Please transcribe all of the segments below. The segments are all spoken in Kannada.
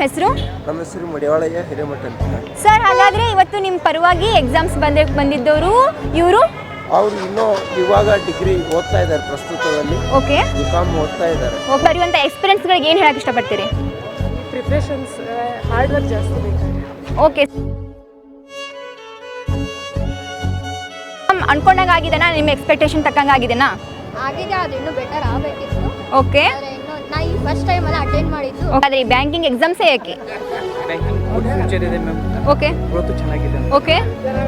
ಹೆಸರು? ನಮ್ಮ ಹೆಸರು ಮಡಿವಾಳಯ್ಯ ಹಿರೇಮಠ ಅಂತ. ಸರ್, ಹಾಗಾದರೆ ಇವತ್ತು ನಿಮ್ಮ ಪರವಾಗಿ ಎಕ್ಸಾಮ್ಸ್ ಬಂದಿದ್ದವರು ಇವರು? ಅವರು ಇನ್ನೂ ಇವಾಗ ಡಿಗ್ರಿ ಓದ್ತಾ ಇದ್ದಾರೆ ಪ್ರಸ್ತುತದಲ್ಲಿ. ಓಕೆ. ಬಿಕಾಮ್ ಓದ್ತಾ ಇದ್ದಾರೆ. ಬರುವಂಥ ಎಕ್ಸ್ಪೀರಿಯನ್ಸ್ಗಳಿಗೆ ಏನು ಹೇಳಕ್ಕೆ ಇಷ್ಟಪಡ್ತೀರಿ? ಪ್ರಿಪ್ರೇಷನ್ಸ್ ಹಾರ್ಡ್ ವರ್ಕ್ ಜಾಸ್ತಿ ಬೇಕಾಗಿದೆ. ಓಕೆ. ಅನ್ಕೊಂಡಂಗೆ ಆಗಿದೆನಾ? ನಿಮ್ಮ ಎಕ್ಸ್ಪೆಕ್ಟೇಷನ್ ತಕ್ಕಂಗೆ ಆಗಿದೆನಾ? ಆಗಿದೆ, ಅದು ಇನ್ನೂ ಬೆಟರ್ ಆಗಬೇಕಿತ್ತು. ಓಕೆ. ನಾ ಈ ಫಸ್ಟ್ ಟೈಮ್ ಅಲ್ಲ ಅಟೆಂಡ್ ಮಾಡಿದ್ದು. ಆದರೆ ಈ ಬ್ಯಾಂಕಿಂಗ್ ಎಕ್ಸಾಮ್ಸೇ ಯಾಕೆ? ಫ್ಯೂಚರ್ ಇದೆ ಮ್ಯಾಮ್. ಓಕೆ. ಗ್ರೋತ್ ಚೆನ್ನಾಗಿದೆ. ಓಕೆ.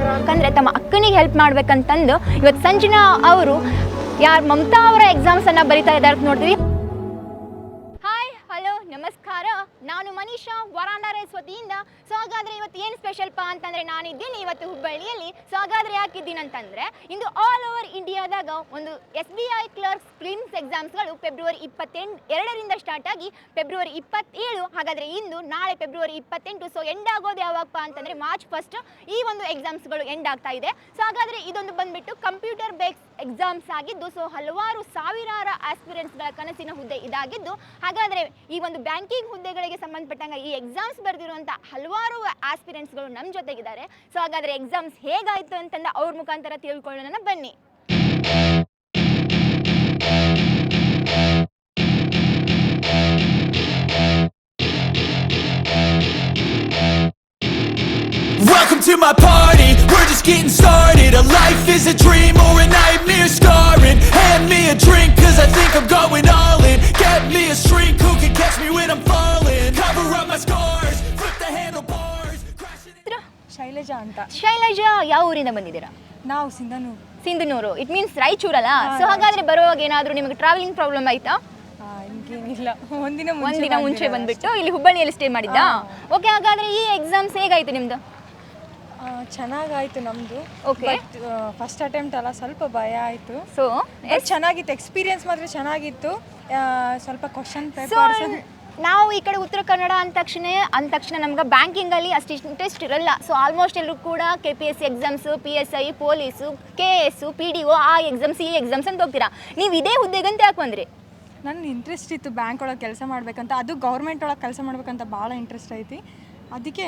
ಯಾಕಂದರೆ ತಮ್ಮ ಅಕ್ಕನಿಗೆ ಹೆಲ್ಪ್ ಮಾಡ್ಬೇಕಂತಂದು ಇವತ್ತು ಸಂಜನಾ ಅವರು ಯಾರು ಮಮತಾ ಅವರ ಎಕ್ಸಾಮ್ಸನ್ನು ಬರಿತಾ ಇದ್ದಾರೆ ನೋಡಿದ್ವಿ. ಹಾಯ್, ಹಲೋ, ನಮಸ್ಕಾರ. ನಾನು ಮನೀಷಾ, ವರಾಂಡಾ ರೈಸ್ ವತಿಯಿಂದ. ಸೊ ಹಾಗಾದರೆ ಇವತ್ತು ಏನು ಸ್ಪೆಷಲ್ಪಾ ಅಂತಂದರೆ ನಾನಿದ್ದೀನಿ ಇವತ್ತು ಹುಬ್ಬಳ್ಳಿಯಲ್ಲಿ. ಸೊ ಹಾಗಾದರೆ ಯಾಕಿದ್ದೀನಿ ಅಂತಂದರೆ ಇಂದು ಆಲ್ ಓವರ್ ಇಂಡಿಯಾದಾಗ ಒಂದು SBI ಕ್ಲರ್ಕ್ಸ್ ಪ್ರಿಲಿಮ್ಸ್ ಎಕ್ಸಾಮ್ಸ್ಗಳು ಫೆಬ್ರವರಿ 22ರಿಂದ ಸ್ಟಾರ್ಟ್ ಆಗಿ ಫೆಬ್ರವರಿ 27. ಹಾಗಾದರೆ ಇಂದು ನಾಳೆ ಫೆಬ್ರವರಿ 28. ಸೊ ಎಂಡ್ ಆಗೋದು ಯಾವಾಗಪ್ಪ ಅಂತಂದರೆ ಮಾರ್ಚ್ 1 ಈ ಒಂದು ಎಕ್ಸಾಮ್ಸ್ಗಳು ಎಂಡ್ ಆಗ್ತಾ ಇದೆ. ಸೊ ಹಾಗಾದರೆ ಇದೊಂದು ಬಂದುಬಿಟ್ಟು ಕಂಪ್ಯೂಟರ್ ಬೇಸ್ಡ್ ಎಕ್ಸಾಮ್ಸ್ ಆಗಿದ್ದು, ಸೊ ಹಲವಾರು ಸಾವಿರಾರು ಆಸ್ಪಿರೆಂಟ್ಸ್ಗಳ ಕನಸಿನ ಹುದ್ದೆ ಇದಾಗಿದ್ದು, ಹಾಗಾದರೆ ಈ ಒಂದು ಬ್ಯಾಂಕಿಂಗ್ ಹುದ್ದೆಗಳಿಗೆ ಸಂಬಂಧಪಟ್ಟಂಗೆ ಈ ಎಕ್ಸಾಮ್ಸ್ ಬರೆದಿರುವಂಥ ಹಲವಾರು ಆಸ್ಪಿರೆಂಟ್ಸ್ಗಳು ನಮ್ಮ ಜೊತೆಗಿದ್ದಾರೆ. ಸೊ ಹಾಗಾದರೆ ಎಕ್ಸಾಮ್ಸ್ ಹೇಗಾಯಿತು ಅಂತಂದು ಅವ್ರ ಮುಖಾಂತರ ತಿಳ್ಕೊಳ್ಳೋಣ, ಬನ್ನಿ. Welcome to my party, we're just getting started. A life is a dream or a nightmare scarring. Hand me a drink cause I think I'm going all in. Get me a shrink who can catch me when I'm falling. Cover up my scars, flip the handlebars. Shailaja ಅಂತ. ಶೈಲಜಾ, ಯಾವ ಊರಿಂದ ಬಂದಿದ್ದೀರಾ? ನಾವು ಸಿಂಧನೂರು. ಸಿಂಧನೂರು, ಇಟ್ ಮೀನ್ಸ್ ರಾಯಚೂರಲ್ಲ. ಸೊ ಹಾಗಾದರೆ ಬರುವಾಗ ಏನಾದರೂ ನಿಮಗೆ ಟ್ರಾವೆಲಿಂಗ್ ಪ್ರಾಬ್ಲಮ್ ಆಯಿತಾ? ಹಿಂಗೇನಿಲ್ಲ, ಒಂದಿನ ಮುಂಚೆ ಬಂದ್ಬಿಟ್ಟು ಇಲ್ಲಿ ಹುಬ್ಬಳ್ಳಿಯಲ್ಲಿ ಸ್ಟೇ ಮಾಡಿದ್ದಾ? ಓಕೆ. ಹಾಗಾದರೆ ಈ ಎಕ್ಸಾಮ್ಸ್ ಹೇಗಾಯಿತು ನಿಮ್ಮದು? ಚೆನ್ನಾಗಾಯ್ತು ನಮ್ಮದು. ಓಕೆ. ಫಸ್ಟ್ ಅಟೆಂಪ್ಟ್ ಅಲ್ಲ, ಸ್ವಲ್ಪ ಭಯ ಆಯಿತು. ಸೊ ಚೆನ್ನಾಗಿತ್ತು, ಎಕ್ಸ್ಪೀರಿಯನ್ಸ್ ಮಾತ್ರ ಚೆನ್ನಾಗಿತ್ತು. ಸ್ವಲ್ಪ ಕ್ವಶನ್ ಪೇಪರ್ಸ್ ನಾವು ಈ ಕಡೆ ಉತ್ತರ ಕನ್ನಡ ಅಂದ ತಕ್ಷಣ ನಮ್ಗೆ ಬ್ಯಾಂಕಿಂಗಲ್ಲಿ ಅಷ್ಟು ಇಂಟ್ರೆಸ್ಟ್ ಇರಲ್ಲ. ಸೊ ಆಲ್ಮೋಸ್ಟ್ ಎಲ್ಲರೂ ಕೂಡ KPSC exams, PSI, police, KS, PDO ಆ ಎಕ್ಸಾಮ್ಸ್ ಈ ಎಕ್ಸಾಮ್ಸ್ ಅಂತ ಹೋಗ್ತೀರಾ. ನೀವು ಇದೇ ಹುದ್ದೆಗಂತ ಯಾಕೆ ಬಂದ್ರಿ? ನನ್ನ ಇಂಟ್ರೆಸ್ಟ್ ಇತ್ತು ಬ್ಯಾಂಕ್ ಒಳಗೆ ಕೆಲಸ ಮಾಡ್ಬೇಕಂತ, ಅದು ಗೌರ್ಮೆಂಟ್ ಒಳಗೆ ಕೆಲಸ ಮಾಡ್ಬೇಕಂತ ಭಾಳ ಇಂಟ್ರೆಸ್ಟ್ ಐತಿ. ಅದಕ್ಕೆ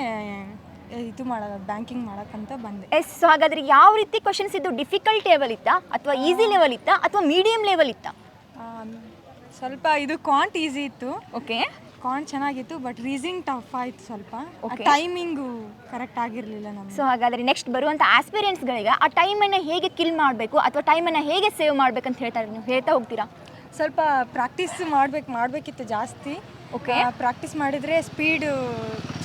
ಇದು ಬ್ಯಾಂಕಿಂಗ್ ಮಾಡೋಕ್ಕಂತ ಬಂದೆ. ಎಸ್. ಸೊ ಹಾಗಾದರೆ ಯಾವ ರೀತಿ ಕ್ವಶನ್ಸ್ ಇದ್ದು? ಡಿಫಿಕಲ್ಟ್ ಲೆವೆಲ್ ಇತ್ತಾ ಅಥವಾ ಈಸಿ ಲೆವೆಲ್ ಇತ್ತಾ ಅಥವಾ ಮೀಡಿಯಂ ಲೆವೆಲ್ ಇತ್ತಾ? ಸ್ವಲ್ಪ ಇದು ಕಾಂಟ್ ಈಸಿ ಇತ್ತು. ಓಕೆ. ಕಾಂಟ್ ಚೆನ್ನಾಗಿತ್ತು, ಬಟ್ ರೀಸನಿಂಗ್ ಟಫ್ ಆಯಿತು ಸ್ವಲ್ಪ. ಟೈಮಿಂಗು ಕರೆಕ್ಟ್ ಆಗಿರಲಿಲ್ಲ ನಮಗೆ. ಸೊ ಹಾಗಾದರೆ ನೆಕ್ಸ್ಟ್ ಬರುವಂಥ ಆಸ್ಪಿರೆಂಟ್ಸ್ಗಳಿಗೆ ಆ ಟೈಮನ್ನು ಹೇಗೆ ಕಿಲ್ ಮಾಡಬೇಕು ಅಥವಾ ಟೈಮನ್ನು ಹೇಗೆ ಸೇವ್ ಮಾಡಬೇಕಂತ ನೀವು ಹೇಳ್ತಾ ಹೋಗ್ತೀರಾ? ಸ್ವಲ್ಪ ಪ್ರಾಕ್ಟೀಸ್ ಮಾಡಬೇಕಿತ್ತು ಜಾಸ್ತಿ. ಓಕೆ. ಪ್ರಾಕ್ಟೀಸ್ ಮಾಡಿದರೆ ಸ್ಪೀಡು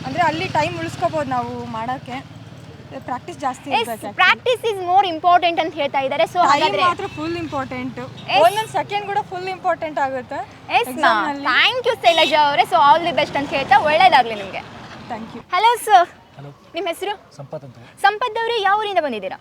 ಅಂದರೆ ಅಲ್ಲಿ ಟೈಮ್ ಉಳಿಸ್ಕೋಬೋದು ನಾವು ಮಾಡೋಕ್ಕೆ. ಪ್ರಾಕ್ಟೀಸ್ ಜಾಸ್ತಿ ಇರಬೇಕು. ಪ್ರಾಕ್ಟೀಸ್ ಇಸ್ ಮೋರ್ ಇಂಪಾರ್ಟೆಂಟ್ ಅಂತ ಹೇಳ್ತಾ ಇದ್ದಾರೆ. ಸೊ ಹಾಗಾದರೆ ಮಾತ್ರ ಫುಲ್ ಇಂಪಾರ್ಟೆಂಟ್, ಒಂದೊಂದು ಸೆಕೆಂಡ್ ಕೂಡ ಫುಲ್ ಇಂಪಾರ್ಟೆಂಟ್ ಆಗುತ್ತೆ. ಥ್ಯಾಂಕ್ ಯು ಶೈಲಜಾ ಅವರೇ. ಸೊ ಆಲ್ ದಿ ಬೆಸ್ಟ್ ಅಂತ ಹೇಳ್ತಾ ಒಳ್ಳೇದಾಗಲಿ ನಿಮಗೆ. Thank you. Hello sir. Hello. ನಿಮ್ಮ ಹೆಸರು? ಸಂಪತ್ ಅಂತ. ಸಂಪತ್ ಅವರೇ, ಯಾವ ಊರಿಂದ ಬಂದಿದ್ದೀರಾ?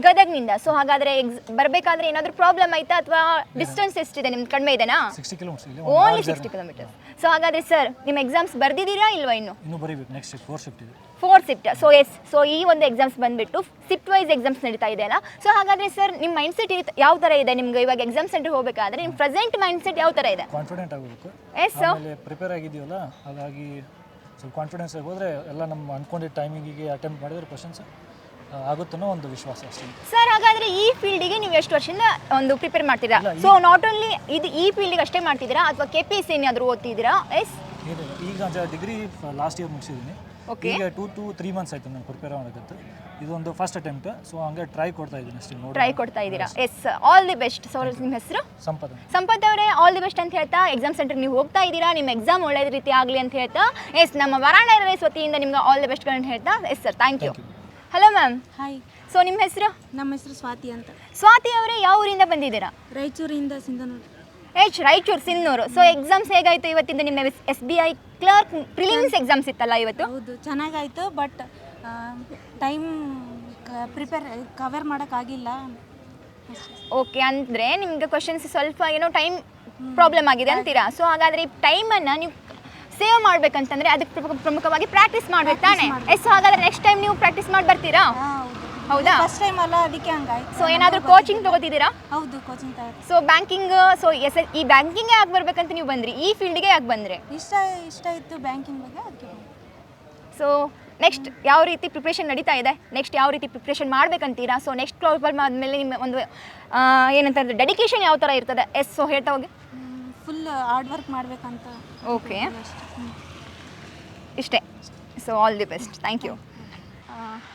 ಗದಗ್ನಿಂದ. ಸೊ ಹಾಗಾದರೆ ಬರಬೇಕಾದ್ರೆ ಏನಾದರೂ ಪ್ರಾಬ್ಲಮ್ ಆಯ್ತಾ ಅಥವಾ ಡಿಸ್ಟೆನ್ಸ್ ಎಷ್ಟಿದೆ ನಿಮ್ದು? ಕಡಿಮೆ ಇದೆನಾ? 60 ಕಿಲೋಮೀಟರ್ಸ್. Only 60 kilometres. ಸೊ ಹಾಗಾದರೆ ಸರ್, ನಿಮ್ಮ ಎಕ್ಸಾಮ್ಸ್ ಬರ್ದಿದ್ದೀರಾ ಇಲ್ವಾ? ಇನ್ನೂ ಬರೀಬೇಕು. ನೆಕ್ಸ್ಟ್ 4 ಶಿಫ್ಟ್ ಇದೆ. 4 ಶಿಫ್ಟ್. So yes. ಸೊ ಈ ಒಂದು ಎಕ್ಸಾಮ್ಸ್ ಬಂದುಬಿಟ್ಟು ಶಿಫ್ಟ್ ವೈಸ್ ಎಕ್ಸಾಮ್ಸ್ ನಡೀತಾ ಇದೆ ಅಲ್ಲ. ಸೊ ಹಾಗಾದರೆ ಸರ್, ನಿಮ್ಮ ಮೈಂಡ್ ಸೆಟ್ ಯಾವ ಥರ ಇದೆ ನಿಮ್ಗೆ? ಇವಾಗ ಎಕ್ಸಾಮ್ ಸೆಂಟರ್ ಹೋಗಬೇಕಾದ್ರೆ ನಿಮ್ಮ ಪ್ರೆಸೆಂಟ್ ಮೈಂಡ್ ಸೆಟ್ ಯಾವ ಥರ ಇದೆ? ಕಾನ್ಫಿಡೆಂಟ್ ಆಗಬೇಕು. ಎಸ್. ಸೊ ಪ್ರಿಪೇರ್ ಆಗಿದೆಯಲ್ಲ, ಹಾಗಾಗಿ ಸ್ವಲ್ಪ ಕಾನ್ಫಿಡೆನ್ಸ್ ಆಗಿ ಹೋದರೆ ಎಲ್ಲ ನಮ್ಮ ಅಂದ್ಕೊಂಡಿದ್ದ ಟೈಮಿಂಗಿಗೆ ಅಟೆಂಪ್ಟ್ ಮಾಡಿದ್ರೆ ಕ್ವಶನ್ಸ್ ಆಗುತ್ತನ್ನೋ ಒಂದು ವಿಶ್ವಾಸ ಅಷ್ಟೇ. ಸರ್, ಹಾಗಾದರೆ ಈ ಫೀಲ್ಡಿಗೆ ನೀವು ಎಷ್ಟು ವರ್ಷದಿಂದ ಒಂದು ಪ್ರಿಪೇರ್ ಮಾಡ್ತೀರಾ? ಸೊ ನಾಟ್ ಓನ್ಲಿ ಇದು ಈ ಫೀಲ್ಡಿಗೆ ಅಷ್ಟೇ ಮಾಡ್ತಿದ್ದೀರಾ ಅಥವಾ KPSC ಏನಾದರೂ ಓದ್ತಿದ್ದೀರಾ? ಎಸ್. ಈಗ ಡಿಗ್ರಿ ಲಾಸ್ಟ್ ಇಯರ್ ಮುಗಿಸಿದ್ದೀನಿ. ಓಕೆ. ಈಗ 2 to 3 months ಆಯಿತು ನಾನು ಪ್ರಿಪೇರ್ ಮಾಡೋಕ್ಕಂತ. ಇದೊಂದು ಫಸ್ಟ್ ಅಟೆಂಪ್ಟ್. ಸೊ ಹಂಗೆ ಟ್ರೈ ಕೊಡ್ತಾ ಇದ್ದೀನಿ ಅಷ್ಟೇ. ಟ್ರೈ ಕೊಡ್ತಾ ಇದ್ದೀರಾ? Yes. All the best. So ನಿಮ್ಮ ಹೆಸರು? ಸಂಪತ್. ಸಂಪತ್ ಅವರೇ, ಆಲ್ ದಿ ಬೆಸ್ಟ್ ಅಂತ ಹೇಳ್ತಾ ಎಕ್ಸಾಮ್ ಸೆಂಟರ್ಗೆ ನೀವು ಹೋಗ್ತಾ ಇದ್ದೀರಾ. ನಿಮ್ಮ ಎಕ್ಸಾಮ್ ಒಳ್ಳೆ ರೀತಿ ಆಗಲಿ ಅಂತ ಹೇಳ್ತಾ ಎಸ್, ನಮ್ಮ ವರಾಂಡಾ ರೈಸ್ ವತಿಯಿಂದ ನಿಮ್ಗೆ ಆಲ್ ದಿ ಬೆಸ್ಟ್ಗಳನ್ನ ಹೇಳ್ತಾ yes sir, thank you. Hello ma'am. Hi. So ನಿಮ್ಮ ಹೆಸರು? ನಮ್ಮ ಹೆಸರು ಸ್ವಾತಿ ಅಂತ. ಸ್ವಾತಿ ಅವರೇ, ಯಾವ ಊರಿಂದ ಬಂದಿದ್ದೀರಾ? ರಾಯಚೂರಿಂದ ಸಿಂಧನೂರು. ರಾಯಚೂರು, ಸಿಂಧನೂರು. ಸೊ ಎಕ್ಸಾಮ್ಸ್ ಹೇಗಾಯಿತು ಇವತ್ತಿಂದ? ನಿಮ್ಮ SBI ಕ್ಲರ್ಕ್ ಪ್ರಿಲಿಮ್ಸ್ ಎಕ್ಸಾಮ್ಸ್ ಇತ್ತಲ್ಲ ಇವತ್ತು? ಹೌದು, ಚೆನ್ನಾಗಾಯಿತು. ಬಟ್ ಟೈಮ್ ಕವರ್ ಮಾಡೋಕ್ಕಾಗಿಲ್ಲ. ಓಕೆ. ಅಂದರೆ ನಿಮಗೆ ಕ್ವಶನ್ಸ್ ಸ್ವಲ್ಪ ಏನೋ ಟೈಮ್ ಪ್ರಾಬ್ಲಮ್ ಆಗಿದೆ ಅಂತೀರಾ? ಸೊ ಹಾಗಾದರೆ ಈ ಟೈಮನ್ನು ನೀವು ಸೇವ್ ಮಾಡ್ಬೇಕಂತಂದರೆ ಅದಕ್ಕೆ ಪ್ರಮುಖವಾಗಿ ಪ್ರಾಕ್ಟೀಸ್ ಮಾಡ್ಬೇಕು ತಾನೇ? ಎಸ್. ಹಾಗಾದರೆ ನೆಕ್ಸ್ಟ್ ಟೈಮ್ ನೀವು ಪ್ರಾಕ್ಟೀಸ್ ಮಾಡಿ ಬರ್ತೀರಾ? ಹೌದಾ? ಫಸ್ಟ್ ಟೈಮ್ ಅಲ್ಲ, ಅದಕ್ಕೆ ಹಂಗಾಯ್ತು. ಸೊ ಏನಾದರೂ ಕೋಚಿಂಗ್ ತಗೋತಿದ್ದೀರಾ? ಹೌದು, ಕೋಚಿಂಗ್ ತಗೋತೀನಿ. ಸೊ ಬ್ಯಾಂಕಿಂಗ್, ಸೊ ಈ ಬ್ಯಾಂಕಿಂಗ್ ಯಾಕೆ ಬರ್ಬೇಕಂತ ನೀವು ಬಂದ್ರಿ? ಈ ಫೀಲ್ಡ್ಗೆ ಯಾಕೆ ಬಂದರೆ? ಇಷ್ಟ ಇತ್ತು ಬ್ಯಾಂಕಿಂಗ್ ಬಗ್ಗೆ, ಅದಕ್ಕೆ ಸೊ ನೆಕ್ಸ್ಟ್ ಯಾವ ರೀತಿ ಪ್ರಿಪ್ರೇಷನ್ ನಡೀತಾ ಇದೆ? ನೆಕ್ಸ್ಟ್ ಯಾವ ರೀತಿ ಪ್ರಿಪ್ರೇಷನ್ ಮಾಡಬೇಕಂತೀರಾ? ಸೊ ನೆಕ್ಸ್ಟ್ ಪ್ರಾಬ್ಲಮ್ ಆದಮೇಲೆ ನಿಮ್ಮ ಒಂದು ಏನಂತಂದ್ರೆ ಡೆಡಿಕೇಶನ್ ಯಾವ ಥರ ಇರ್ತದೆ? ಸೊ ಹೇಳ್ತಾ ಹೋಗಿ. ಫುಲ್ ಹಾರ್ಡ್ ವರ್ಕ್ ಮಾಡಬೇಕಂತ. ಓಕೆ, ಇಷ್ಟೇ. So all the best, thank you.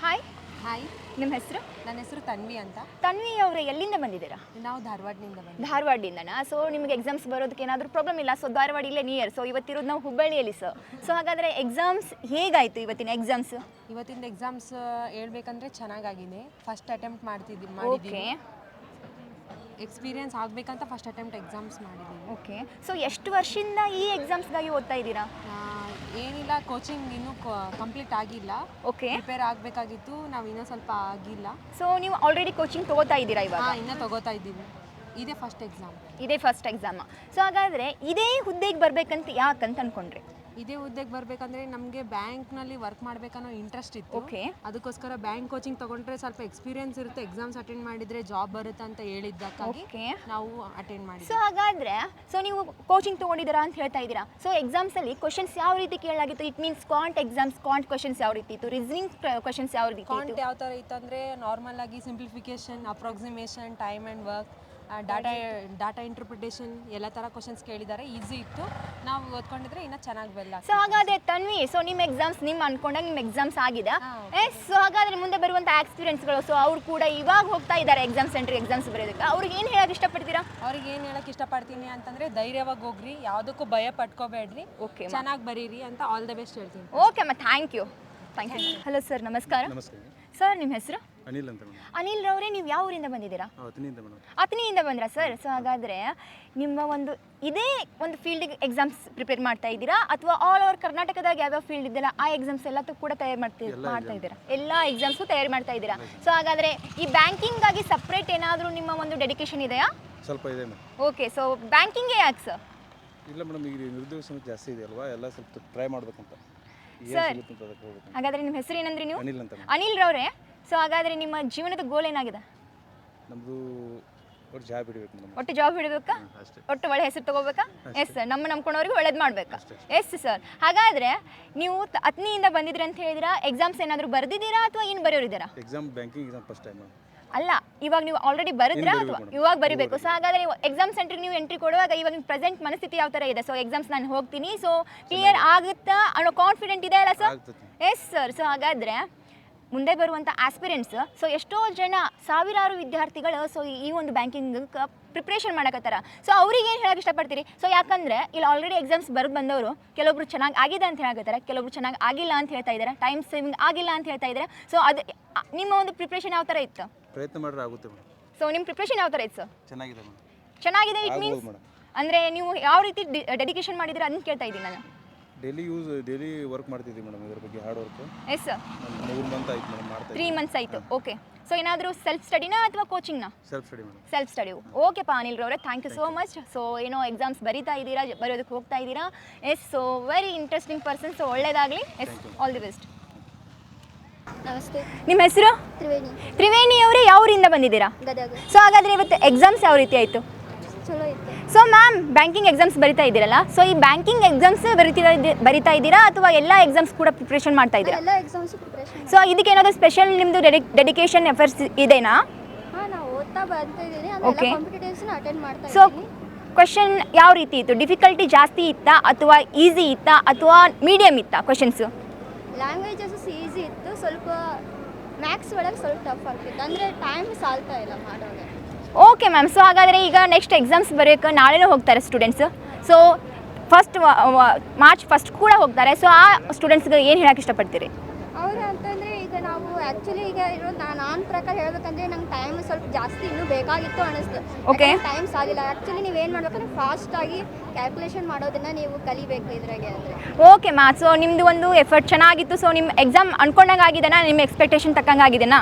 Hi, hi, ನಿಮ್ಮ ಹೆಸರು? ನನ್ನ ಹೆಸರು ತನ್ವಿ ಅಂತ. ತನ್ವಿ ಅವರೇ, ಎಲ್ಲಿಂದ ಬಂದಿದ್ದೀರಾ? ನಾವು ಧಾರವಾಡದಿಂದ ಬಂದ್ವಿ. ಧಾರವಾಡದಿಂದನಾ? ಸೊ ನಿಮಗೆ ಎಕ್ಸಾಮ್ಸ್ ಬರೋದಕ್ಕೆ ಏನಾದರೂ ಪ್ರಾಬ್ಲಮ್ ಇಲ್ಲ? ಸೊ ಧಾರವಾಡ ಇಲ್ಲೇ ನಿಯರ್. ಸೊ ಇವತ್ತಿರೋದು ನಾವು ಹುಬ್ಬಳ್ಳಿಯಲ್ಲಿ ಸರ್. ಸೊ ಹಾಗಾದರೆ ಎಕ್ಸಾಮ್ಸ್ ಹೇಗಾಯಿತು ಇವತ್ತಿನ ಎಕ್ಸಾಮ್ಸ್? ಇವತ್ತಿನ ಎಕ್ಸಾಮ್ಸ್ ಹೇಳ್ಬೇಕಂದ್ರೆ ಚೆನ್ನಾಗಾಗಿದೆ. ಫಸ್ಟ್ ಅಟೆಂಪ್ಟ್ ಮಾಡಿದ್ದೀವಿ. ಓಕೆ ಎಕ್ಸ್ಪೀರಿಯನ್ಸ್ ಆಗಬೇಕಂತ ಫಸ್ಟ್ ಅಟೆಂಪ್ಟ್ ಎಕ್ಸಾಮ್ಸ್ ಮಾಡಿದ್ದೀವಿ. ಓಕೆ. ಸೊ ಎಷ್ಟು ವರ್ಷದಿಂದ ಈ ಎಕ್ಸಾಮ್ಸ್ಗಾಗಿ ಓದ್ತಾ ಇದ್ದೀರಾ? ಏನಿಲ್ಲ, ಕೋಚಿಂಗ್ ಇನ್ನೂ ಕಂಪ್ಲೀಟ್ ಆಗಿಲ್ಲ. ಓಕೆ. ಪ್ರಿಪೇರ್ ಆಗಬೇಕಾಗಿತ್ತು, ನಾವು ಇನ್ನೂ ಸ್ವಲ್ಪ ಆಗಿಲ್ಲ. ಸೊ ನೀವು ಆಲ್ರೆಡಿ ಕೋಚಿಂಗ್ ತಗೋತಾ ಇದ್ದೀರಾ ಇವಾಗ? ಇನ್ನೂ ತಗೋತಾ ಇದ್ದೀವಿ. ಇದೇ ಫಸ್ಟ್ ಎಕ್ಸಾಮ್. ಇದೇ ಫಸ್ಟ್ ಎಕ್ಸಾಮ್. ಸೊ ಹಾಗಾದರೆ ಇದೇ ಹುದ್ದೆಗೆ ಬರಬೇಕಂತ ಯಾಕಂತ ಅಂದ್ಕೊಂಡ್ರಿ? ಇದೇ ಹುದ್ದೆಗೆ ಬರಬೇಕಂದ್ರೆ ನಮಗೆ ಬ್ಯಾಂಕ್ನಲ್ಲಿ ವರ್ಕ್ ಮಾಡಬೇಕನ್ನೋ ಇಂಟ್ರೆಸ್ಟ್ ಇತ್ತು. ಓಕೆ. ಅದಕ್ಕೋಸ್ಕರ ಬ್ಯಾಂಕ್ ಕೋಚಿಂಗ್ ತೊಗೊಂಡ್ರೆ ಸ್ವಲ್ಪ ಎಕ್ಸ್ಪೀರಿಯನ್ಸ್ ಇರುತ್ತೆ, ಎಕ್ಸಾಮ್ಸ್ ಅಟೆಂಡ್ ಮಾಡಿದರೆ ಜಾಬ್ ಬರುತ್ತೆ ಅಂತ ಹೇಳಿದ್ದಕ್ಕಾಗಿ ನಾವು ಅಟೆಂಡ್ ಮಾಡಿದ್ವಿ. ಸೊ ಹಾಗಾದರೆ ನೀವು ಕೋಚಿಂಗ್ ತೊಗೊಂಡಿದ್ದೀರಾ ಅಂತ ಹೇಳ್ತಾ ಇದ್ದೀರಾ. ಸೊ ಎಕ್ಸಾಮ್ಸಲ್ಲಿ ಕ್ವಶನ್ಸ್ ಯಾವ ರೀತಿ ಕೇಳಲಾಗಿತ್ತು? ಇಟ್ ಮೀನ್ಸ್ ಕ್ವಾಂಟ್ ಕ್ವಶನ್ಸ್ ಯಾವ ರೀತಿ ಇತ್ತು? ರೀಸನಿಂಗ್ ಕ್ವಶನ್ಸ್ ಯಾವ ರೀತಿ ಕಾಂಟ್ ಯಾವ ಥರ ಇತ್ತು ಅಂದರೆ ನಾರ್ಮಲ್ ಆಗಿ simplification, approximation, time and work, data interpretation ಎಲ್ಲ ಥರ ಕ್ವಶನ್ಸ್ ಕೇಳಿದ್ದಾರೆ. ಈಸಿ ಇತ್ತು, ನಾವು ಓದ್ಕೊಂಡಿದ್ರೆ ಇನ್ನೂ ಚೆನ್ನಾಗಿ ಬೆಲ್ಲ. ಸೊ ಹಾಗಾದರೆ ತನ್ವಿ, ಸೊ ನಿಮ್ಮ ಎಕ್ಸಾಮ್ಸ್ ನಿಮ್ಮ ಅನ್ಕೊಂಡಾಗ ನಿಮ್ಮ ಎಕ್ಸಾಮ್ಸ್ ಆಗಿದೆ. ಸೊ ಹಾಗಾದರೆ ಮುಂದೆ ಬರುವಂಥ ಎಕ್ಸ್ಪೀರಿಯನ್ಸ್ಗಳು, ಸೊ ಅವ್ರು ಕೂಡ ಇವಾಗ ಹೋಗ್ತಾ ಇದ್ದಾರೆ ಎಕ್ಸಾಮ್ ಸೆಂಟ್ರಿಗೆ ಎಕ್ಸಾಮ್ಸ್ ಬರೆಯೋದಕ್ಕೆ, ಅವ್ರಿಗೆ ಏನು ಹೇಳೋಕೆ ಇಷ್ಟಪಡ್ತೀರಾ? ಅವ್ರಿಗೆ ಏನು ಹೇಳೋಕ್ಕೆ ಇಷ್ಟಪಡ್ತೀನಿ ಅಂತಂದರೆ ಧೈರ್ಯವಾಗಿ ಹೋಗ್ರಿ, ಯಾವುದಕ್ಕೂ ಭಯ ಪಟ್ಕೋಬೇಡ್ರಿ, ಓಕೆ, ಚೆನ್ನಾಗಿ ಬರೀರಿ ಅಂತ ಆಲ್ ದ ಬೆಸ್ಟ್ ಹೇಳ್ತೀನಿ. ಓಕೆ ಅಮ್ಮ, ಥ್ಯಾಂಕ್ ಯು. ಹಲೋ ಸರ್, ನಮಸ್ಕಾರ. ನಮಸ್ಕಾರ ಸರ್, ನಿಮ್ಮ ಹೆಸರು? ಅನಿಲ್ ಅಂತ ಮೇಡಮ್. ಅನಿಲ್ ರವರೇ, ನೀವು ಯಾವ ಊರಿಂದ ಬಂದಿದ್ದೀರಾ? ಅವತ್ತಿನಿಂದ ಮೇಡಮ್. ಅತನಿಯಿಂದ ಬಂದ್ರಾ ಸರ್? ಸೊ ಹಾಗಾದರೆ ನಿಮ್ಮ ಒಂದು ಇದೇ ಒಂದು ಫೀಲ್ಡಿಗೆ ಎಕ್ಸಾಮ್ಸ್ ಪ್ರಿಪೇರ್ ಮಾಡ್ತಾ ಇದ್ದೀರಾ, ಅಥವಾ ಆಲ್ ಓವರ್ ಕರ್ನಾಟಕದಾಗ ಯಾವ್ಯಾವ ಫೀಲ್ಡ್ ಇದೆಯಲ್ಲ ಆ ಎಕ್ಸಾಮ್ಸ್ ಎಲ್ಲದೂ ಕೂಡ ತಯಾರು ಮಾಡ್ತಾ ಇದ್ದೀರಾ? ಎಲ್ಲ ಎಕ್ಸಾಮ್ಸು ತಯಾರು ಮಾಡ್ತಾ ಇದ್ದೀರಾ. ಸೊ ಹಾಗಾದರೆ ಈ ಬ್ಯಾಂಕಿಂಗಾಗಿ ಸಪ್ರೇಟ್ ಏನಾದರೂ ನಿಮ್ಮ ಒಂದು ಡೆಡಿಕೇಶನ್ ಇದೆಯಾ? ಸ್ವಲ್ಪ ಇದೆ ಮೇಡಮ್. ಓಕೆ. ಸೊ ಬ್ಯಾಂಕಿಂಗೇ ಯಾಕೆ ಸರ್? ಇಲ್ಲ ಮೇಡಮ್, ಈಗ ನಿರುದ್ಯೋಗ ಸಮಸ್ಯೆ ಜಾಸ್ತಿ ಇದೆ ಅಲ್ವಾ, ಎಲ್ಲ ಸ್ವಲ್ಪ ಟ್ರೈ ಮಾಡ್ಬೇಕಂತ. ಸರ್, ಹಾಗಾದರೆ ನಿಮ್ಮ ಹೆಸರು ಏನಂದ್ರಿ ನೀವು? ಅನಿಲ್ ಅಂತ. ಅನಿಲ್ ರವರೇ, ಸೊ ಹಾಗಾದರೆ ನಿಮ್ಮ ಜೀವನದ ಗೋಲ್ ಏನಾಗಿದೆ? ನಮ್ಮದು ಒಟ್ಟು ಜಾಬ್ ಹಿಡಿಬೇಕು ಮೇಡಮ್. ಒಟ್ಟು ಜಾಬ್ ಹಿಡಬೇಕಾ? ಒಟ್ಟು ಒಳ್ಳೆ ಹೆಸರು ತಗೋಬೇಕಾ? ಎಸ್ ಸರ್, ನಂಬ್ಕೊಂಡವ್ರಿಗೆ ಒಳ್ಳೇದು ಮಾಡಬೇಕಾ? S sir. ಹಾಗಾದರೆ ನೀವು ಅತ್ನಿಯಿಂದ ಬಂದಿದ್ರಿ ಅಂತ ಹೇಳಿದಿರಾ, ಎಕ್ಸಾಮ್ಸ್ ಏನಾದರೂ ಬರೆದಿದ್ದೀರಾ ಅಥವಾ ಏನು ಬರೆಯೋರಿದ್ದೀರಾ? Exam banking exam first time madam. ಅಲ್ಲ, ಇವಾಗ ನೀವು ಆಲ್ರೆಡಿ ಬರೆದ್ರಾ ಅಥವಾ ಇವಾಗ ಬರೀಬೇಕು? ಸೊ ಹಾಗಾದರೆ ಎಕ್ಸಾಮ್ ಸೆಂಟ್ರಿಗೆ ನೀವು ಎಂಟ್ರಿ ಕೊಡುವಾಗ ಇವಾಗ ನಿಮ್ಮ ಪ್ರೆಸೆಂಟ್ ಮನಸ್ಥಿತಿ ಯಾವ ಥರ ಇದೆ? ಸೊ ಎಕ್ಸಾಮ್ಸ್ ನಾನು ಹೋಗ್ತೀನಿ, ಸೊ ಕ್ಲಿಯರ್ ಆಗುತ್ತಾ ಅನ್ನೋ ಕಾನ್ಫಿಡೆಂಟ್ ಇದೆ ಅಲ್ಲ ಸರ್? Yes sir. ಸೊ ಹಾಗಾದರೆ ಮುಂದೆ ಬರುವಂಥ ಆಸ್ಪಿರೆಂಟ್ಸ್, ಸೊ ಎಷ್ಟೋ ಜನ ಸಾವಿರಾರು ವಿದ್ಯಾರ್ಥಿಗಳು ಸೊ ಈ ಒಂದು ಬ್ಯಾಂಕಿಂಗ್ ಪ್ರಿಪ್ರೇಷನ್ ಮಾಡಕತ್ತಾರ. ಸೊ ಅವ್ರಿಗೆ ಏನು ಹೇಳಕ್ಕೆ ಇಷ್ಟಪಡ್ತೀರಿ? ಸೊ ಯಾಕಂದರೆ ಇಲ್ಲಿ ಆಲ್ರೆಡಿ ಎಕ್ಸಾಮ್ಸ್ ಬರೆದು ಬಂದವರು ಕೆಲವೊಬ್ರು ಚೆನ್ನಾಗಿ ಆಗಿದೆ ಅಂತ ಹೇಳಕತ್ತಾರೆ, ಕೆಲವೊಬ್ರು ಚೆನ್ನಾಗಿ ಆಗಿಲ್ಲ ಅಂತ ಹೇಳ್ತಾ ಇದ್ದಾರೆ, ಟೈಮ್ ಸೇವಿಂಗ್ ಆಗಿಲ್ಲ ಅಂತ ಹೇಳ್ತಾ ಇದ್ದಾರೆ. ಸೊ ಅದು ನಿಮ್ಮ ಒಂದು ಪ್ರಿಪ್ರೇಷನ್ ಯಾವ ಥರ ಇತ್ತು? ಪ್ರಯತ್ನ ಮಾಡಿದ್ರೆ ಆಗುತ್ತೆ ಮೇಡಮ್. ಸೊ ನಿಮ್ಮ ಪ್ರಿಪ್ರೇಷನ್ ಯಾವ ಥರ ಇತ್ತು ಸರ್? ಚೆನ್ನಾಗಿದೆ ಮೇಡಮ್. ಚೆನ್ನಾಗಿದೆ. ಇಟ್ ಮೀನ್ಸ್ ಅಂದರೆ ನೀವು ಯಾವ ರೀತಿ ಡೆಡಿಕೇಶನ್ ಮಾಡಿದ್ದೀರಾ ಅದನ್ನ ಕೇಳ್ತಾ ಇದ್ದೀನಿ ನಾನು. ಡೈಲಿ ವರ್ಕ್ ಮಾಡ್ತಿದ್ದೀವಿ ಮೇಡಮ್, ಇದ್ರ ಬಗ್ಗೆ hard work. Yes sir. 3 month ಆಯ್ತು ಮೇಡಮ್, ಮಾಡ್ತಾ 3 ಮಂತ್ಸ್ ಆಯಿತು. ಓಕೆ. ಸೊ ಏನಾದರೂ ಸೆಲ್ಫ್ ಸ್ಟಡಿನಾ ಅಥವಾ ಕೋಚಿಂಗ್ನಾ? Self study madam. Self study. ಓಕೆಪ್ಪ ಅನಿಲ್ ರವರೇ, thank you so much. So ಏನೋ ಎಕ್ಸಾಮ್ಸ್ ಬರೀತಾ ಇದ್ದೀರಾ, ಬರೆಯೋದಕ್ಕೆ ಹೋಗ್ತಾ ಇದ್ದೀರಾ. Yes, so very interesting person. So ಒಳ್ಳೆಯದಾಗಲಿ. Yes, all the best. ನಮಸ್ತೆ. ನಿಮ್ಮ ಹೆಸರು? ತ್ರಿವೇಣಿ. ತ್ರಿವೇಣಿ ಅವರೇ, ಯಾವ ಊರಿಂದ ಬಂದಿದ್ದೀರಾ? ಗದಗ. ಸೊ ಹಾಗಾದರೆ ಇವತ್ತು ಎಕ್ಸಾಮ್ಸ್ ಯಾವ ರೀತಿ ಆಯಿತು? ಚಲೋ ಇತ್ತು. ಸೊ ಮ್ಯಾಮ್, ಬ್ಯಾಂಕಿಂಗ್ ಎಕ್ಸಾಮ್ಸ್ ಬರಿತಾ ಇದ್ದೀರಲ್ಲ, ಸೊ ಈ ಬ್ಯಾಂಕಿಂಗ್ ಎಕ್ಸಾಮ್ಸ್ ಬರಿತಾ ಇದ್ದೀರಾ ಅಥವಾ ಎಲ್ಲ ಎಕ್ಸಾಮ್ಸ್ ಕೂಡ ಪ್ರಿಪ್ರೇಷನ್ ಮಾಡ್ತಾ ಇದ್ದೀರಾ? ಎಲ್ಲ ಎಕ್ಸಾಮ್ಸ್ ಪ್ರಿಪರೇಷನ್. ಸೊ ಇದಕ್ಕೆ ಏನಾದರೂ ಸ್ಪೆಷಲ್ ನಿಮ್ಮದು ಡೆಡಿಕೇಶನ್ ಎಫರ್ಟ್ಸ್ ಇದೆನಾ? ಹಾಂ, ನಾವು ಓದ್ತಾ ಬರ್ತಿದ್ದೀನಿ, ಅದೆಲ್ಲ ಕಾಂಪಿಟೇಷನ್ಸ್ನ ಅಟೆಂಡ್ ಮಾಡ್ತಾ ಸೊ ಇದ್ದೀನಿ. ಕ್ವಶನ್ ಯಾವ ರೀತಿ ಇತ್ತು? ಡಿಫಿಕಲ್ಟಿ ಜಾಸ್ತಿ ಇತ್ತಾ ಅಥವಾ ಈಸಿ ಇತ್ತಾ ಅಥವಾ ಮೀಡಿಯಮ್ ಇತ್ತಾ ಕ್ವಶನ್ಸು? ಲ್ಯಾಂಗ್ವೇಜಸ್ ಈಸಿ ಇತ್ತು, ಸ್ವಲ್ಪ ಮ್ಯಾಥ್ಸ್ ಒಳಗೆ ಸ್ವಲ್ಪ ಟಫ್ ಆಗ್ತಿತ್ತು, ಅಂದರೆ ಟೈಮ್ ಸಾಲ್ತಾ ಇಲ್ಲ ಮಾಡೋದು. Okay ma'am. ಸೊ ಹಾಗಾದರೆ ಈಗ ನೆಕ್ಸ್ಟ್ ಎಕ್ಸಾಮ್ಸ್ ಬರೆಯೋಕ್ಕೆ ನಾಳೆನೂ ಹೋಗ್ತಾರೆ ಸ್ಟೂಡೆಂಟ್ಸ್. ಸೊ ಮಾರ್ಚ್ ಫಸ್ಟ್ ಕೂಡ ಹೋಗ್ತಾರೆ. ಸೊ ಆ ಸ್ಟೂಡೆಂಟ್ಸ್ಗೆ ಏನು ಹೇಳೋಕ್ಕೆ ಇಷ್ಟಪಡ್ತೀರಿ? ಅವ್ರು ಅಂತಂದರೆ ಈಗ ನಾವು ಆ್ಯಕ್ಚುಲಿ ಈಗ ಇರೋದು ನಾನು ಪ್ರಕಾರ ಹೇಳ್ಬೇಕಂದ್ರೆ ನಂಗೆ ಟೈಮ್ ಸ್ವಲ್ಪ ಜಾಸ್ತಿ ಇನ್ನೂ ಬೇಕಾಗಿತ್ತು ಅನ್ನಿಸ್ತು. ಓಕೆ. ಟೈಮ್ ಸಾಲಿಲ್ಲ. ಆ್ಯಕ್ಚುಲಿ ನೀವೇನು ಮಾಡ್ಬೇಕಂದ್ರೆ ಫಾಸ್ಟಾಗಿ ಕ್ಯಾಲ್ಕುಲೇಷನ್ ಮಾಡೋದನ್ನು ನೀವು ಕಲಿಬೇಕು ಇದ್ರಾಗೆ ಅಂದರೆ. Okay ma'am. ಸೊ ನಿಮ್ಮದು ಒಂದು ಎಫರ್ಟ್ ಚೆನ್ನಾಗಿತ್ತು. ಸೊ ನಿಮ್ಮ ಎಕ್ಸಾಮ್ ಅನ್ಕೊಂಡಂಗೆ ಆಗಿದೆನಾ? ನಿಮ್ಮ ಎಕ್ಸ್ಪೆಕ್ಟೇಷನ್ ತಕ್ಕಂಗೆ ಆಗಿದೆನಾ?